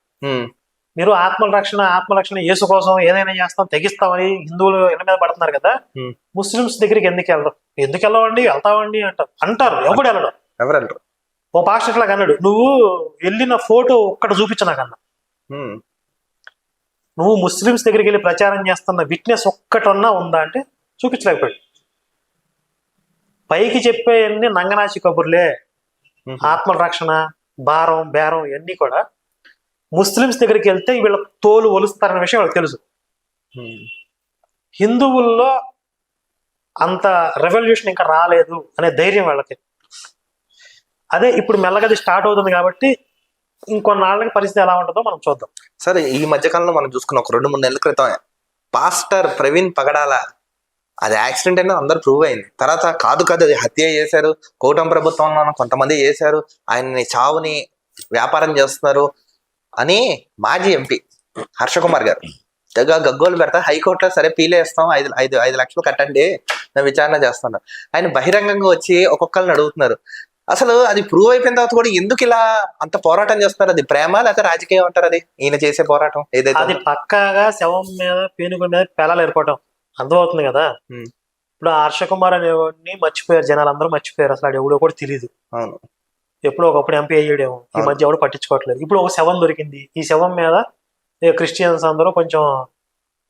S2: మీరు ఆత్మరక్షణ యేసు కోసం ఏదైనా చేస్తాం తెగిస్తామని హిందువులు ఇళ్ళ మీద పడుతున్నారు కదా, ముస్లిమ్స్ దగ్గరికి ఎందుకు వెళ్ళవండి, వెళ్తామండి అంటారు. ఎవరు వెళ్ళడం?
S1: ఎవరు వెళ్ళరు.
S2: ఓ పాస్టర్ ఇట్లా అన్నాడు, నువ్వు వెళ్ళిన ఫోటో ఒక్కటి చూపించు నాకన్నా, నువ్వు ముస్లిమ్స్ దగ్గరికి వెళ్ళి ప్రచారం చేస్తున్న విట్నెస్ ఒక్కటన్నా ఉందా అంటే చూపించలేకపోయాడు. పైకి చెప్పేవన్నీ నంగనాచి కబుర్లే, ఆత్మల రక్షణ, భారం బేరం ఇవన్నీ కూడా ముస్లిమ్స్ దగ్గరికి వెళ్తే వీళ్ళ తోలు ఒలుస్తారనే విషయం వాళ్ళకి తెలుసు. హిందువుల్లో అంత రెవల్యూషన్ ఇంకా రాలేదు అనే ధైర్యం వాళ్ళకి. అదే ఇప్పుడు మెల్లగది స్టార్ట్ అవుతుంది కాబట్టి ఇంకొన్నాళ్ళకి పరిస్థితి ఎలా ఉంటుందో మనం చూద్దాం.
S1: సరే, ఈ మధ్యకాలంలో మనం చూసుకున్న ఒక 2-3 నెలల క్రితం పాస్టర్ ప్రవీణ్ పగడాల అది యాక్సిడెంట్ అయినా అందరు ప్రూవ్ అయింది. తర్వాత కాదు అది హత్య చేశారు, కూటమి ప్రభుత్వంలో కొంతమంది చేశారు, ఆయన్ని చావుని వ్యాపారం చేస్తున్నారు అని మాజీ ఎంపీ హర్షకుమార్ గారు గగ్గోలు పెడతా హైకోర్టులో సరే పీలే ఇస్తాం, 5 లక్షలు కట్టండి, నేను విచారణ చేస్తాను. ఆయన బహిరంగంగా వచ్చి ఒక్కొక్కరిని అడుగుతున్నారు. అసలు అది ప్రూవ్ అయిపోయిన తర్వాత కూడా ఎందుకు ఇలా అంత పోరాటం చేస్తున్నారు? అది ప్రేమ లేకపోతే రాజకీయం అంటారు? అది ఈయన చేసే పోరాటం ఏదైతే
S2: అది పక్కాగా శవం మీద పీనుగుల మీద పేలాలు ఏర్పడటం అర్థమవుతుంది కదా. ఇప్పుడు హర్షకుమార్ అనేవాడిని మర్చిపోయారు, జనాలు అందరూ మర్చిపోయారు, అసలు ఎవడో కూడా తెలియదు. ఎప్పుడో ఒకప్పుడు ఎంపీ అయ్యాడేమో, ఈ మధ్య ఎవడు పట్టించుకోవట్లేదు. ఇప్పుడు ఒక శవం దొరికింది, ఈ శవం మీద క్రిస్టియన్స్ అందరూ కొంచెం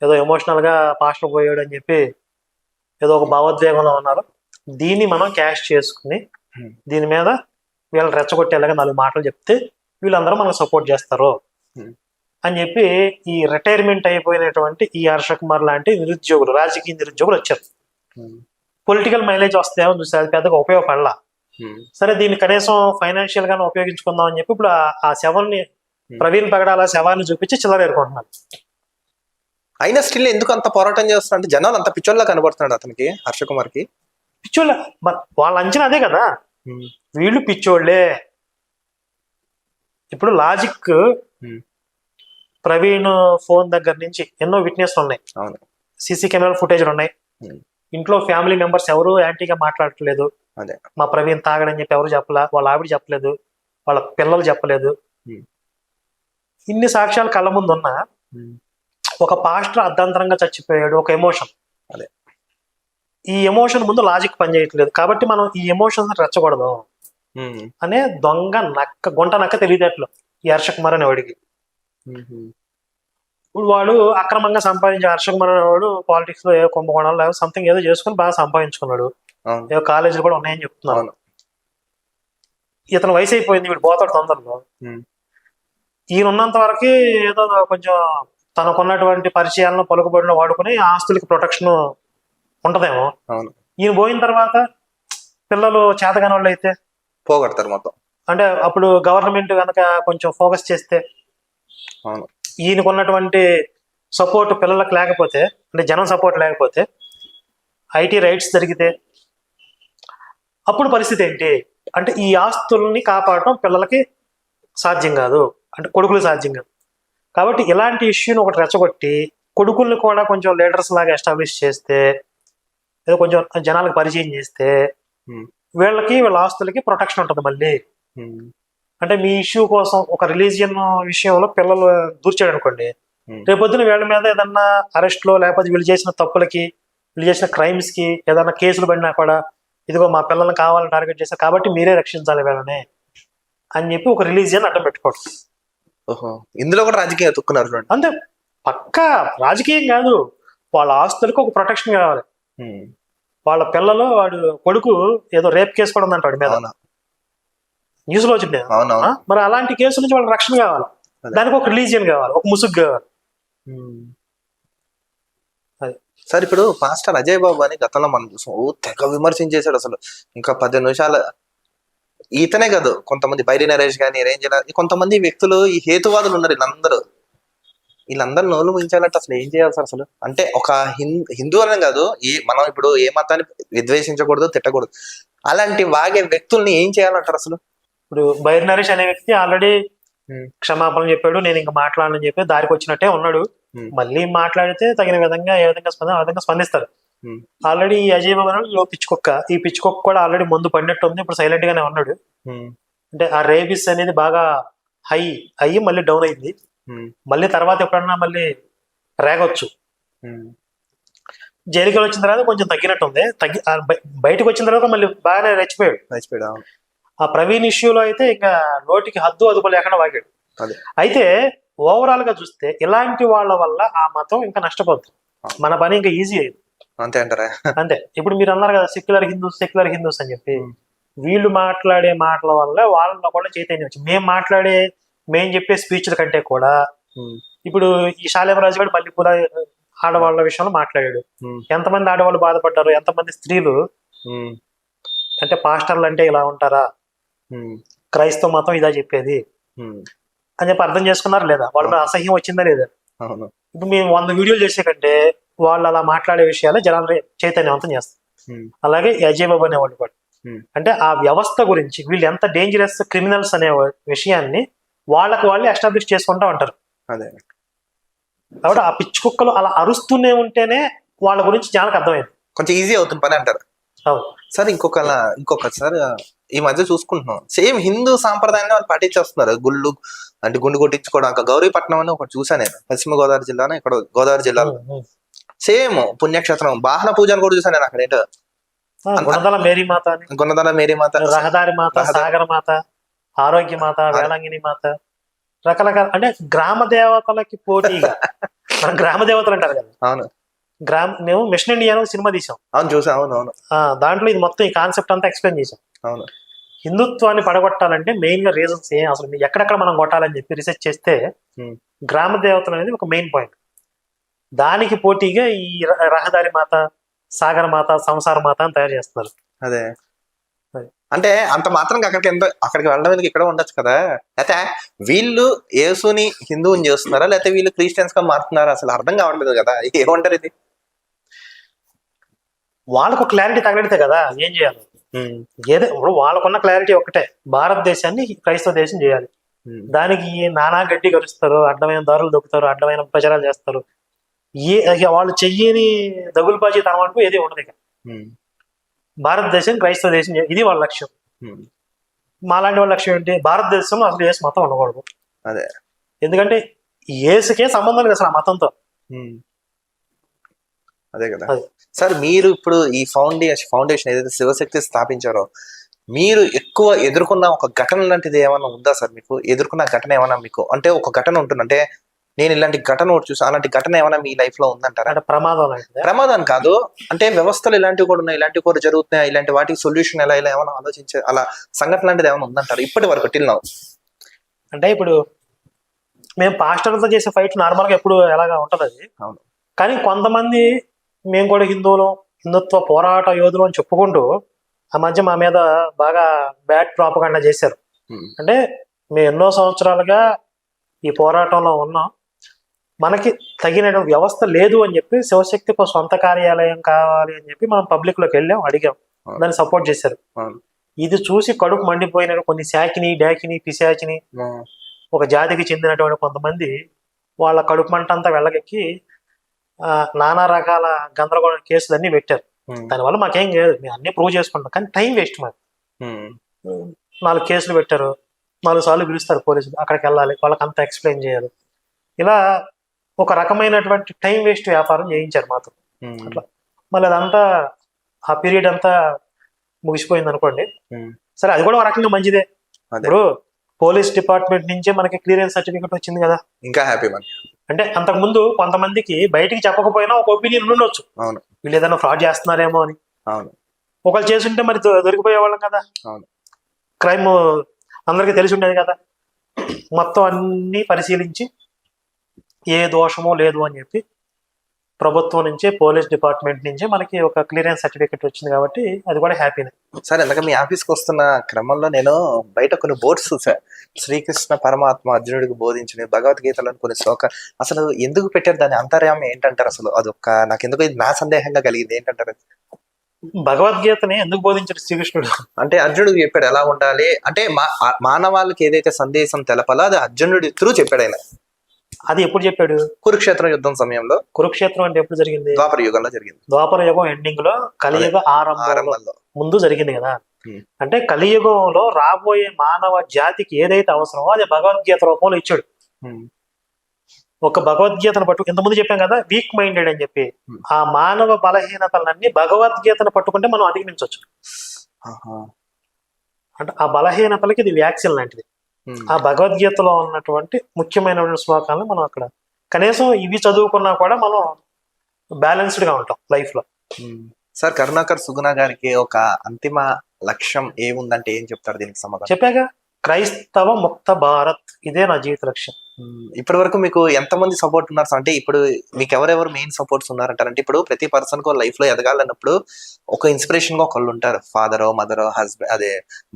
S2: ఏదో ఎమోషనల్ గా పాస్టర్ పోయాడు అని చెప్పి ఏదో ఒక భావోద్వేగంలో ఉన్నారు. దీన్ని మనం క్యాష్ చేసుకుని దీని మీద వీళ్ళని రెచ్చగొట్టేలాగా 4 మాటలు చెప్తే వీళ్ళందరూ మనకు సపోర్ట్ చేస్తారు అని చెప్పి ఈ రిటైర్మెంట్ అయిపోయినటువంటి ఈ హర్షకుమార్ లాంటి నిరుద్యోగులు, రాజకీయ నిరుద్యోగులు వచ్చారు. పొలిటికల్ మైలేజ్ వస్తాయో చూస్తే అది పెద్దగా ఉపయోగపడలా. సరే, దీన్ని కనీసం ఫైనాన్షియల్ గానే ఉపయోగించుకుందాం అని చెప్పి ఇప్పుడు ఆ శవాన్ని, ప్రవీణ్ పగడాల శవాన్ని చూపించి చిల్లర ఏరుకుంటున్నారు.
S1: అయినా స్టిల్ ఎందుకు అంత పోరాటం చేస్తున్నా అంటే జనాలు అంత పిచ్చోళ్ళ కనబడుతున్నాడు అతనికి, హర్షకుమార్ కి.
S2: పిచ్చోళ్ళ వాళ్ళ అంచనా అదే కదా, వీళ్ళు పిచ్చోళ్లే. ఇప్పుడు లాజిక్, ప్రవీణ్ ఫోన్ దగ్గర నుంచి ఎన్నో విట్నెస్లు ఉన్నాయి, సీసీ కెమెరా ఫుటేజ్లు ఉన్నాయి, ఇంట్లో ఫ్యామిలీ మెంబర్స్ ఎవరు యాంటీగా మాట్లాడట్లేదు. మా ప్రవీణ్ తాగడని చెప్పి ఎవరు చెప్పలా, వాళ్ళ ఆవిడ చెప్పలేదు, వాళ్ళ పిల్లలు చెప్పలేదు. ఇన్ని సాక్ష్యాలు కళ్ళ ముందు ఉన్నా ఒక పాస్టర్ అర్ధాంతరంగా చచ్చిపోయాడు, ఒక ఎమోషన్. ఈ ఎమోషన్ ముందు లాజిక్ పనిచేయట్లేదు కాబట్టి మనం ఈ ఎమోషన్స్ రెచ్చకూడదు అనే దొంగ గుంట నక్క తెలియదేట్లు ఈ హర్షకుమార్ అనేవాడికి. ఇప్పుడు వాడు అక్రమంగా సంపాదించే హర్షకుమార్ అనేవాడు పాలిటిక్స్ లో ఏ కుంభకోణాలు సంథింగ్ ఏదో చేసుకుని బాగా సంపాదించుకున్నాడు, ఏదో కాలేజీలు కూడా ఉన్నాయని చెప్తున్నాను. ఇతను వయసు అయిపోయింది, వీడు పోతాడు తొందరలో. ఈయన ఉన్నంత వరకు ఏదో కొంచెం తనకున్నటువంటి పరిచయాలను పలుకుబడిన వాడుకుని ఆస్తులకి ప్రొటెక్షన్ ఉంటదేమో. ఈయన పోయిన తర్వాత పిల్లలు చేతగాని వాళ్ళు అయితే
S1: పోగొడతారు మొత్తం.
S2: అంటే అప్పుడు గవర్నమెంట్ కనుక కొంచెం ఫోకస్ చేస్తే, ఈయనకున్నటువంటి సపోర్ట్ పిల్లలకు లేకపోతే, అంటే జనం సపోర్ట్ లేకపోతే, ఐటీ రైట్స్ జరిగితే అప్పుడు పరిస్థితి ఏంటి అంటే ఈ ఆస్తుల్ని కాపాడటం పిల్లలకి సాధ్యం కాదు, అంటే కొడుకులు సాధ్యం కాదు. కాబట్టి ఇలాంటి ఇష్యూని ఒకటి రెచ్చగొట్టి కొడుకుల్ని కూడా కొంచెం లీడర్స్ లాగా ఎస్టాబ్లిష్ చేస్తే, ఏదో కొంచెం జనాలకు పరిచయం చేస్తే వీళ్ళ ఆస్తులకి ప్రొటెక్షన్ ఉంటుంది మళ్ళీ. అంటే మీ ఇష్యూ కోసం ఒక రిలీజియన్ విషయంలో పిల్లలు దూర్చాడు అనుకోండి, రేపొద్దున వీళ్ళ మీద ఏదన్నా అరెస్ట్లో లేకపోతే వీళ్ళు చేసిన తప్పులకి, వీళ్ళు చేసిన క్రైమ్స్ కి ఏదన్నా కేసులు పడినా కూడా, ఇదిగో మా పిల్లల్ని కావాలని టార్గెట్ చేశారు కాబట్టి మీరే రక్షించాలి వీళ్ళని అని చెప్పి ఒక రిలీజియన్ అడ్డం పెట్టుకోవడం.
S1: ఇందులో కూడా రాజకీయం ఎత్తుక్కున్నారు
S2: అంతే, పక్కా రాజకీయం కాదు, వాళ్ళ ఆస్తులకు ఒక ప్రొటెక్షన్ కావాలి. వాళ్ళ పిల్లలు వాడు కొడుకు ఏదో రేప్ కేసు కూడా ఉందంట వాడి మీద, న్యూస్ లో వచ్చింది. మరి అలాంటి కేసుల నుంచి వాళ్ళకి రక్షణ కావాలి, దానికి ఒక రిలీజియన్ కావాలి, ఒక ముసుగు కావాలి.
S1: సార్ ఇప్పుడు పాస్టర్ అజయ్ బాబు అని గతంలో మనం చూసాం, తెగ విమర్శించేశాడు అసలు. ఇంకా 10 నిమిషాలు ఇతనే కాదు, కొంతమంది బైరి నరేష్ కానీ కొంతమంది వ్యక్తులు ఈ హేతువాదులు ఉన్నారు. వీళ్ళందరూ నోలు మించాలంటే అసలు ఏం చేయాలి సార్ అసలు? అంటే ఒక హిందూ అనే కాదు, మనం ఇప్పుడు ఏ మతాన్ని విద్వేషించకూడదు, తిట్టకూడదు. అలాంటి వాగే వ్యక్తుల్ని ఏం చేయాలంటారు అసలు?
S2: ఇప్పుడు బైరి నరేష్ అనే వ్యక్తి ఆల్రెడీ క్షమాపణ చెప్పాడు, నేను ఇంకా మాట్లాడనని చెప్పి దారికి వచ్చినట్టే ఉన్నాడు. మళ్ళీ మాట్లాడితే తగిన విధంగా ఏ విధంగా ఆ విధంగా స్పందిస్తారు. ఆల్రెడీ ఈ అజయ్ బాబు పిచ్చుకొక్క, ఈ పిచ్చుకొక్క కూడా ఆల్రెడీ ముందు పడినట్టు ఉంది, ఇప్పుడు సైలెంట్ గానే ఉన్నాడు. అంటే ఆ రేబిస్ అనేది బాగా హై అయ్యి మళ్ళీ డౌన్ అయింది. మళ్ళీ తర్వాత ఎప్పుడన్నా మళ్ళీ రేగొచ్చు. జైలుకి వచ్చిన తర్వాత కొంచెం తగ్గినట్టు ఉంది, బయటకు వచ్చిన తర్వాత మళ్ళీ బాగానే రెచ్చిపోయాడు. ఆ ప్రవీణ్ ఇష్యూలో అయితే ఇంకా నోటికి హద్దు అదుపు లేకుండా వాగాడు. అయితే ఓవరాల్ గా చూస్తే ఇలాంటి వాళ్ళ వల్ల ఆ మతం ఇంకా నష్టపోతుంది, మన పని ఇంకా ఈజీ అయింది.
S1: అంతే అంటారా?
S2: అంతే. ఇప్పుడు మీరు అన్నారు కదా సెక్యులర్ హిందూస్ అని చెప్పి, వీళ్ళు మాట్లాడే మాటల వల్ల వాళ్ళలో కూడా చైతన్యం వచ్చింది. మేము చెప్పే స్పీచ్ల కంటే కూడా ఇప్పుడు ఈ శాలేమరాజు గారు మల్లెపూల ఆడవాళ్ళ విషయంలో మాట్లాడాడు. ఎంతమంది ఆడవాళ్ళు బాధపడ్డారు, ఎంతమంది స్త్రీలు అంటే పాస్టర్లు అంటే ఇలా ఉంటారా, క్రైస్తవ మతం ఇదా చెప్పేది అని చెప్పి అర్థం చేసుకున్నారు లేదా, వాళ్ళ మీద అసహ్యం వచ్చిందా లేదా? ఇప్పుడు మేము 100 వీడియోలు చేసే కంటే వాళ్ళు అలా మాట్లాడే విషయాలే జనాలు చైతన్యవంతం చేస్తారు. అలాగే అజయ్ బాబు అనేవాళ్ళు కూడా అంటే ఆ వ్యవస్థ గురించి వీళ్ళు ఎంత డేంజరస్ క్రిమినల్స్ అనే విషయాన్ని వాళ్ళకి వాళ్ళు ఎస్టాబ్లిష్ చేసుకుంటా ఉంటారు. కాబట్టి ఆ పిచ్చి కుక్కలు అలా అరుస్తూనే ఉంటేనే వాళ్ళ గురించి జనాలకు అర్థమైంది,
S1: కొంచెం ఈజీ అవుతుంది పని అంటారు. సార్ ఇంకొక సార్ ఈ మధ్య చూసుకుంటున్నాం, సేమ్ హిందూ సాంప్రదాయాన్ని వాళ్ళు పాటించేస్తున్నారు. గుండు కొట్టించుకోవడం. గౌరీపట్నం అని ఒకటి చూసాను నేను, పశ్చిమ గోదావరి జిల్లాలో, ఇక్కడ గోదావరి జిల్లాలో సేమ్ పుణ్యక్షేత్రం వాహన పూజను కూడా చూసాను నేను. అక్కడ ఏంటో
S2: గుణదల మేరీ మాత, రహదారి మాత, సాగర మాత, ఆరోగ్య మాత, వేళంగిని మాత, రకరకాల అంటే గ్రామ దేవతలకి పోటీగా మనం గ్రామ దేవతలు అంటారు కదా.
S1: అవును.
S2: మేము మిషన్ ఇండియా సినిమా తీసాం.
S1: అవును, చూసాం. అవును.
S2: దాంట్లో ఇది మొత్తం ఈ కాన్సెప్ట్ అంతా ఎక్స్ప్లెయిన్ చేసాం.
S1: అవును.
S2: హిందుత్వాన్ని పడగొట్టాలంటే మెయిన్ గా రీజన్స్ ఏం, అసలు ఎక్కడెక్కడ మనం కొట్టాలని చెప్పి రీసెర్చ్ చేస్తే గ్రామ దేవతలు అనేది ఒక మెయిన్ పాయింట్. దానికి పోటీగా ఈ రహదారి మాత, సాగర మాత, సంసార మాత అని తయారు చేస్తున్నారు.
S1: అదే అంటే అంత మాత్రం అక్కడికి వెళ్ళడం ఇక్కడ ఉండొచ్చు కదా. అయితే వీళ్ళు యేసుని హిందువుని చేస్తున్నారా, లేకపోతే వీళ్ళు క్రిస్టియన్స్ గా మారుతున్నారా, అసలు అర్థం కావట్లేదు కదా. ఏమంటారు ఇది?
S2: వాళ్ళకు క్లారిటీ తగలితే కదా ఏం చేయాలి. ఇప్పుడు వాళ్ళకున్న క్లారిటీ ఒకటే, భారతదేశాన్ని క్రైస్తవ దేశం చేయాలి. దానికి నానా గడ్డి కలుస్తారు, అడ్డమైన దారులు దొక్కుతారు, అడ్డమైన ప్రచారాలు చేస్తారు. వాళ్ళు చెయ్యని దగులుబాజీ తనం అంటూ ఏది ఉండదు. ఇక భారతదేశం క్రైస్తవ దేశం, ఇది వాళ్ళ లక్ష్యం. మాలాంటి వాళ్ళ లక్ష్యం ఏంటి, భారతదేశంలో అసలు ఏసు మతం ఉండకూడదు.
S1: అదే,
S2: ఎందుకంటే ఏసుకే సంబంధం లేదు అసలు ఆ మతంతో.
S1: అదే కదా సార్. మీరు ఇప్పుడు ఈ ఫౌండేషన్ ఏదైతే శివశక్తి స్థాపించారో, మీరు ఎక్కువ ఎదుర్కొన్న ఒక ఘటన లాంటిది ఏమైనా ఉందా సార్? మీకు ఎదుర్కొన్న ఘటన ఏమైనా మీకు అంటే ఒక ఘటన ఉంటుంది, అంటే నేను ఇలాంటి ఘటన ఒకటి చూసాను, అలాంటి ఘటన ఏమైనా మీ లైఫ్ లో ఉందంటారా?
S2: అంటే
S1: ప్రమాదం కాదు, అంటే వ్యవస్థలు ఇలాంటివి కూడా ఉన్నాయి, ఇలాంటివి కూడా జరుగుతున్నాయి, ఇలాంటి వాటికి సొల్యూషన్ ఎలా ఏమైనా ఆలోచించే అలా సంఘటన లాంటిది ఏమైనా ఉందంటారు ఇప్పటి వరకు టిల్ నౌ?
S2: అంటే ఇప్పుడు మేము పాస్టర్లతో చేసే ఫైట్ నార్మల్ గా ఎప్పుడు ఎలాగా ఉంటది అది.
S1: అవును.
S2: కానీ కొంతమంది మేము కూడా హిందుత్వ పోరాట యోధులు అని చెప్పుకుంటూ ఆ మధ్య మా మీద బాగా బ్యాడ్ ప్రాపగాండా చేశారు. అంటే మేము ఎన్నో సంవత్సరాలుగా ఈ పోరాటంలో ఉన్నాం, మనకి తగిన వ్యవస్థ లేదు అని చెప్పి శివశక్తికి సొంత కార్యాలయం కావాలి అని చెప్పి మనం పబ్లిక్ లోకి వెళ్ళాం, అడిగాం, దాన్ని సపోర్ట్ చేశారు. ఇది చూసి కడుపు మండిపోయిన కొన్ని డాకిని పిశాచిని ఒక జాతికి చెందినటువంటి కొంతమంది వాళ్ళ కడుపు మంట అంతా వెళ్ళగెక్కి నానా రకాల గందరగోళ కేసులన్నీ పెట్టారు. దానివల్ల మాకేం లేదు, మేము అన్ని ప్రూవ్ చేసుకుంటాం, కానీ టైం వేస్ట్ మాకు. 4 కేసులు పెట్టారు, 4 సార్లు పిలుస్తారు పోలీసులు, అక్కడికి వెళ్ళాలి, వాళ్ళకి అంతా ఎక్స్ప్లెయిన్ చేయాలి, ఇలా ఒక రకమైనటువంటి టైం వేస్ట్ వ్యాపారం చేయించారు మాతో. అట్లా మళ్ళీ అదంతా ఆ పీరియడ్ అంతా ముగిసిపోయింది అనుకోండి. సరే, అది కూడా ఒక రకంగా మంచిదే. ఇప్పుడు పోలీస్ డిపార్ట్మెంట్ నుంచే మనకి క్లియరెన్స్ సర్టిఫికేట్ వచ్చింది కదా, ఇంకా హ్యాపీ. అంటే అంతకు ముందు కొంతమందికి బయటికి చెప్పకపోయినా ఒక ఒపీనియన్ ఉండొచ్చు, వీళ్ళు ఏదైనా ఫ్రాడ్ చేస్తున్నారేమో అని. ఒకళ్ళు చేసుంటే మరి దొరికిపోయేవాళ్ళం కదా, క్రైమ్ అందరికీ తెలిసి ఉండేది కదా. మొత్తం అన్ని పరిశీలించి ఏ దోషమో లేదు అని చెప్పి ప్రభుత్వం నుంచే, పోలీస్ డిపార్ట్మెంట్ నుంచే మనకి ఒక క్లియరెన్స్ సర్టిఫికేట్ వచ్చింది, కాబట్టి అది కూడా హ్యాపీనే.
S1: సరే, అందుకే మీ ఆఫీస్కి వస్తున్న క్రమంలో నేను బయట కొన్ని బోర్డ్స్ చూసా, శ్రీకృష్ణ పరమాత్మ అర్జునుడికి బోధించిన భగవద్గీతలను కొన్ని శ్లోక, అసలు ఎందుకు పెట్టారు, దాని అంతర్యామి ఏంటంటారు? అసలు అదొక నాకు ఎందుకు ఇది నా సందేహంగా కలిగింది, ఏంటంటారు?
S2: భగవద్గీతని ఎందుకు బోధించాడు శ్రీకృష్ణుడు అంటే,
S1: అర్జునుడికి చెప్పాడు ఎలా ఉండాలి అంటే, మానవాళికి ఏదైతే సందేశం తెలపాలో అది అర్జునుడి త్రూ చెప్పాడు ఆయన.
S2: అది ఎప్పుడు చెప్పాడు?
S1: కురుక్షేత్ర యుద్ధం సమయంలో.
S2: కురుక్షేత్రం అంటే ఎప్పుడు జరిగింది?
S1: ద్వాపర యుగంలో జరిగింది.
S2: ద్వాపర యుగం ఎండింగ్ లో, కలియుగ ఆరంభంలో ముందు జరిగింది కదా. అంటే కలియుగంలో రాబోయే మానవ జాతికి ఏదైతే అవసరమో అది భగవద్గీత రూపంలో ఇచ్చాడు. ఒక భగవద్గీతను ఇంతకుముందు చెప్పాం కదా, వీక్ మైండెడ్ అని చెప్పి, ఆ మానవ బలహీనతలన్నీ భగవద్గీతను పట్టుకుంటే మనం అధిగమించవచ్చు. అంటే ఆ బలహీనతలకి ఇది వ్యాక్సిన్ లాంటిది. ఆ భగవద్గీతలో ఉన్నటువంటి ముఖ్యమైన శ్లోకాలను మనం అక్కడ కనీసం ఇవి చదువుకున్నా కూడా మనం బ్యాలెన్స్డ్ గా ఉంటాం లైఫ్ లో.
S1: సార్, కరుణాకర్ సుగుణ గారికి ఒక అంతిమ లక్ష్యం ఏముందంటే ఏం చెప్తారు దీనికి సమాధానం?
S2: చెప్పాగా, క్రైస్తవ ముక్త భారత్, ఇదే నా జీవిత లక్ష్యం.
S1: ఇప్పటి వరకు మీకు ఎంతమంది సపోర్ట్ ఉన్నారు సార్? అంటే ఇప్పుడు మీకు ఎవరెవరు మెయిన్ సపోర్ట్స్ ఉన్నారంటారంటే, ఇప్పుడు ప్రతి పర్సన్ కు లైఫ్ లో ఎదగాలన్నప్పుడు ఒక ఇన్స్పిరేషన్ గా ఒకళ్ళు ఉంటారు, ఫాదరో, మదరో, హస్బెండ్, అదే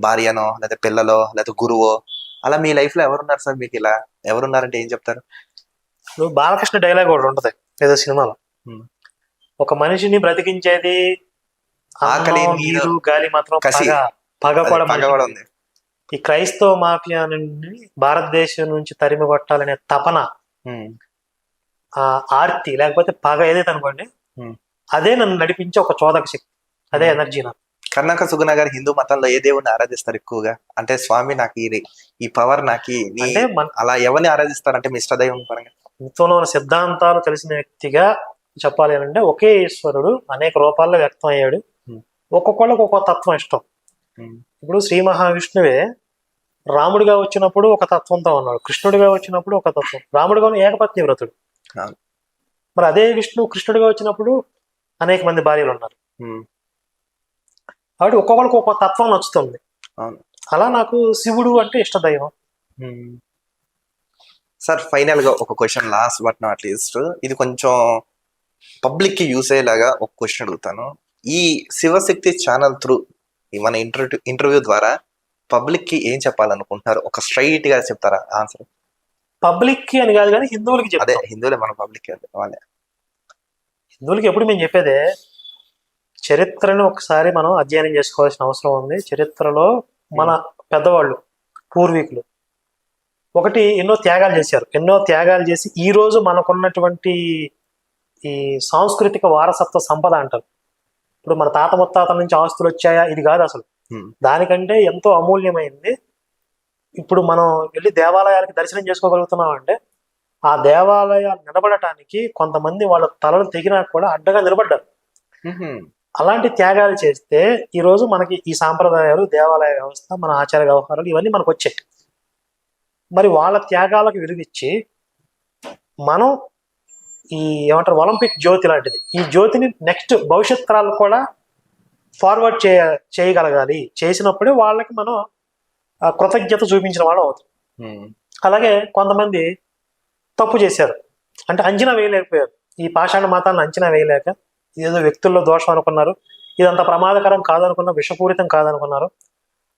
S1: భార్యనో, లేదా పిల్లలో, లేదా గురువో. అలా మీ లైఫ్ లో ఎవరున్నారు సార్? మీకు ఇలా ఎవరున్నారంటే ఏం చెప్తారు?
S2: నువ్వు బాలకృష్ణ డైలాగ్ ఒకటి ఉంటది ఏదో సినిమాలో, ఒక మనిషిని బ్రతికించేది ఆకలి, నీరు, గాలి, మాత్రం పగ కూడా ఉంది. ఈ క్రైస్తవ మాఫియా నుండి భారతదేశం నుంచి తరిమి కొట్టాలనే తపన, ఆ ఆర్తి, లేకపోతే పగ ఏదైతే అనుకోండి, అదే నన్ను నడిపించే ఒక చోదక శక్తి, అదే ఎనర్జీ నాకు.
S1: కరుణాకర్ సుగుణ గారు హిందూ మతంలో ఏ దేవుడిని ఆరాధిస్తారు ఎక్కువగా? అంటే స్వామి నాకు ఈ పవర్ నాకు, అలా ఎవరిని ఆరాధిస్తారంటే మీ ఇష్టదైవం పరంగా?
S2: హిందువులో ఉన్న సిద్ధాంతాలు తెలిసిన వ్యక్తిగా చెప్పాలి అంటే, ఒకే ఈశ్వరుడు అనేక రూపాల్లో వ్యక్తం అయ్యాడు, ఒక్కొక్కళ్ళకి ఒక్కొక్క తత్వం ఇష్టం. ఇప్పుడు శ్రీ మహావిష్ణువే రాముడిగా వచ్చినప్పుడు ఒక తత్వంతో ఉన్నాడు, కృష్ణుడిగా వచ్చినప్పుడు ఒక తత్వం. రాముడిగా ఏకపత్ని వ్రతుడు, మరి అదే విష్ణు కృష్ణుడిగా వచ్చినప్పుడు అనేక మంది భార్యలు ఉన్నారు. కాబట్టి ఒక్కొక్కరికి ఒక్కొక్క తత్వం నచ్చుతుంది. అలా నాకు శివుడు అంటే ఇష్ట దైవం.
S1: సార్, ఫైనల్ గా ఒక question, last but not least, ఇది కొంచెం పబ్లిక్ కి యూస్ అయ్యేలాగా ఒక క్వశ్చన్ అడుగుతాను. ఈ శివశక్తి ఛానల్ త్రూ మన ఇంటర్వ్యూ ద్వారా పబ్లిక్ కి ఏం చెప్పాలనుకుంటున్నారు? ఒక స్ట్రైట్ గా చెప్తారా ఆన్సర్?
S2: పబ్లిక్ కి అని కాదు కానీ హిందువులకి.
S1: అదే, హిందువులే మన పబ్లిక్. వాళ్ళే
S2: హిందువులకి ఎప్పుడు మేము చెప్పేదే, చరిత్రను ఒకసారి మనం అధ్యయనం చేసుకోవాల్సిన అవసరం ఉంది. చరిత్రలో మన పెద్దవాళ్ళు, పూర్వీకులు ఒకటి ఎన్నో త్యాగాలు చేసి ఈ రోజు మనకున్నటువంటి ఈ సాంస్కృతిక వారసత్వ సంపద అంటారు. ఇప్పుడు మన తాత ముత్తాతల నుంచి ఆస్తులు వచ్చాయా, ఇది కాదు అసలు. దానికంటే ఎంతో అమూల్యమైంది. ఇప్పుడు మనం వెళ్ళి దేవాలయాలకి దర్శనం చేసుకోగలుగుతున్నాం అంటే, ఆ దేవాలయాలు నిలబడటానికి కొంతమంది వాళ్ళ తలలు తెగినా కూడా అడ్డగా నిలబడ్డారు. అలాంటి త్యాగాలు చేస్తే ఈరోజు మనకి ఈ సాంప్రదాయాలు, దేవాలయ వ్యవస్థ, మన ఆచార వ్యవహారాలు ఇవన్నీ మనకు వచ్చాయి. మరి వాళ్ళ త్యాగాలకు విలువిచ్చి మనం ఈ ఏమంటారు ఒలింపిక్ జ్యోతి లాంటిది, ఈ జ్యోతిని నెక్స్ట్ భవిష్యత్ తరాలు కూడా ఫార్వర్డ్ చేయగలగాలి. చేసినప్పుడే వాళ్ళకి మనం కృతజ్ఞత చూపించిన వాళ్ళు అవుతాం. అలాగే కొంతమంది తప్పు చేశారు అంటే అంచనా వేయలేకపోయారు. ఈ పాషాణ మతాలను అంచనా వేయలేక ఏదో వ్యక్తుల్లో దోషం అనుకున్నారు, ఇదంత ప్రమాదకరం కాదనుకున్నారు, విషపూరితం కాదనుకున్నారు.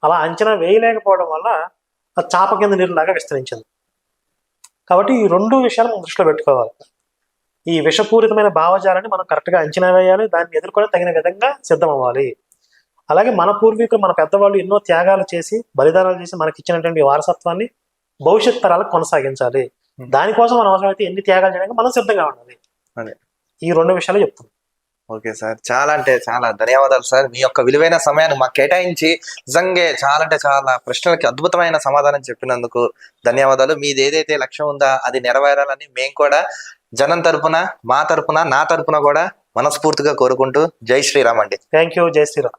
S2: అలా అంచనా వేయలేకపోవడం వల్ల అది చాప కింద నీరులాగా విస్తరించింది. కాబట్టి ఈ 2 విషయాలు మనం దృష్టిలో పెట్టుకోవాలి. ఈ విషపూరితమైన భావజాలాన్ని మనం కరెక్ట్గా అంచనా వేయాలి, దాన్ని ఎదుర్కొని తగిన విధంగా సిద్ధం అవ్వాలి. అలాగే మన పూర్వీకులు, మన పెద్దవాళ్ళు ఎన్నో త్యాగాలు చేసి, బలిదానాలు చేసి మనకి ఇచ్చినటువంటి వారసత్వాన్ని భవిష్యత్ తరాలకు కొనసాగించాలి. దానికోసం మనం అవసరమైతే ఎన్ని త్యాగాలు చేయడానికి మనం సిద్ధంగా ఉండాలి. ఈ 2 విషయాలు చెప్తాం.
S1: ఓకే సార్, చాలా అంటే చాలా ధన్యవాదాలు సార్. మీ యొక్క విలువైన సమయాన్ని మాకు కేటాయించి నిజంగా చాలా అంటే చాలా ప్రశ్నలకి అద్భుతమైన సమాధానం చెప్పినందుకు ధన్యవాదాలు. మీది ఏదైతే లక్ష్యం ఉందో అది నెరవేరాలని మేము కూడా జనం తరపున, మా తరపున, నా తరపున కూడా మనస్ఫూర్తిగా కోరుకుంటూ జై శ్రీరామ్ అండి.
S2: Thank you. జై శ్రీరామ్.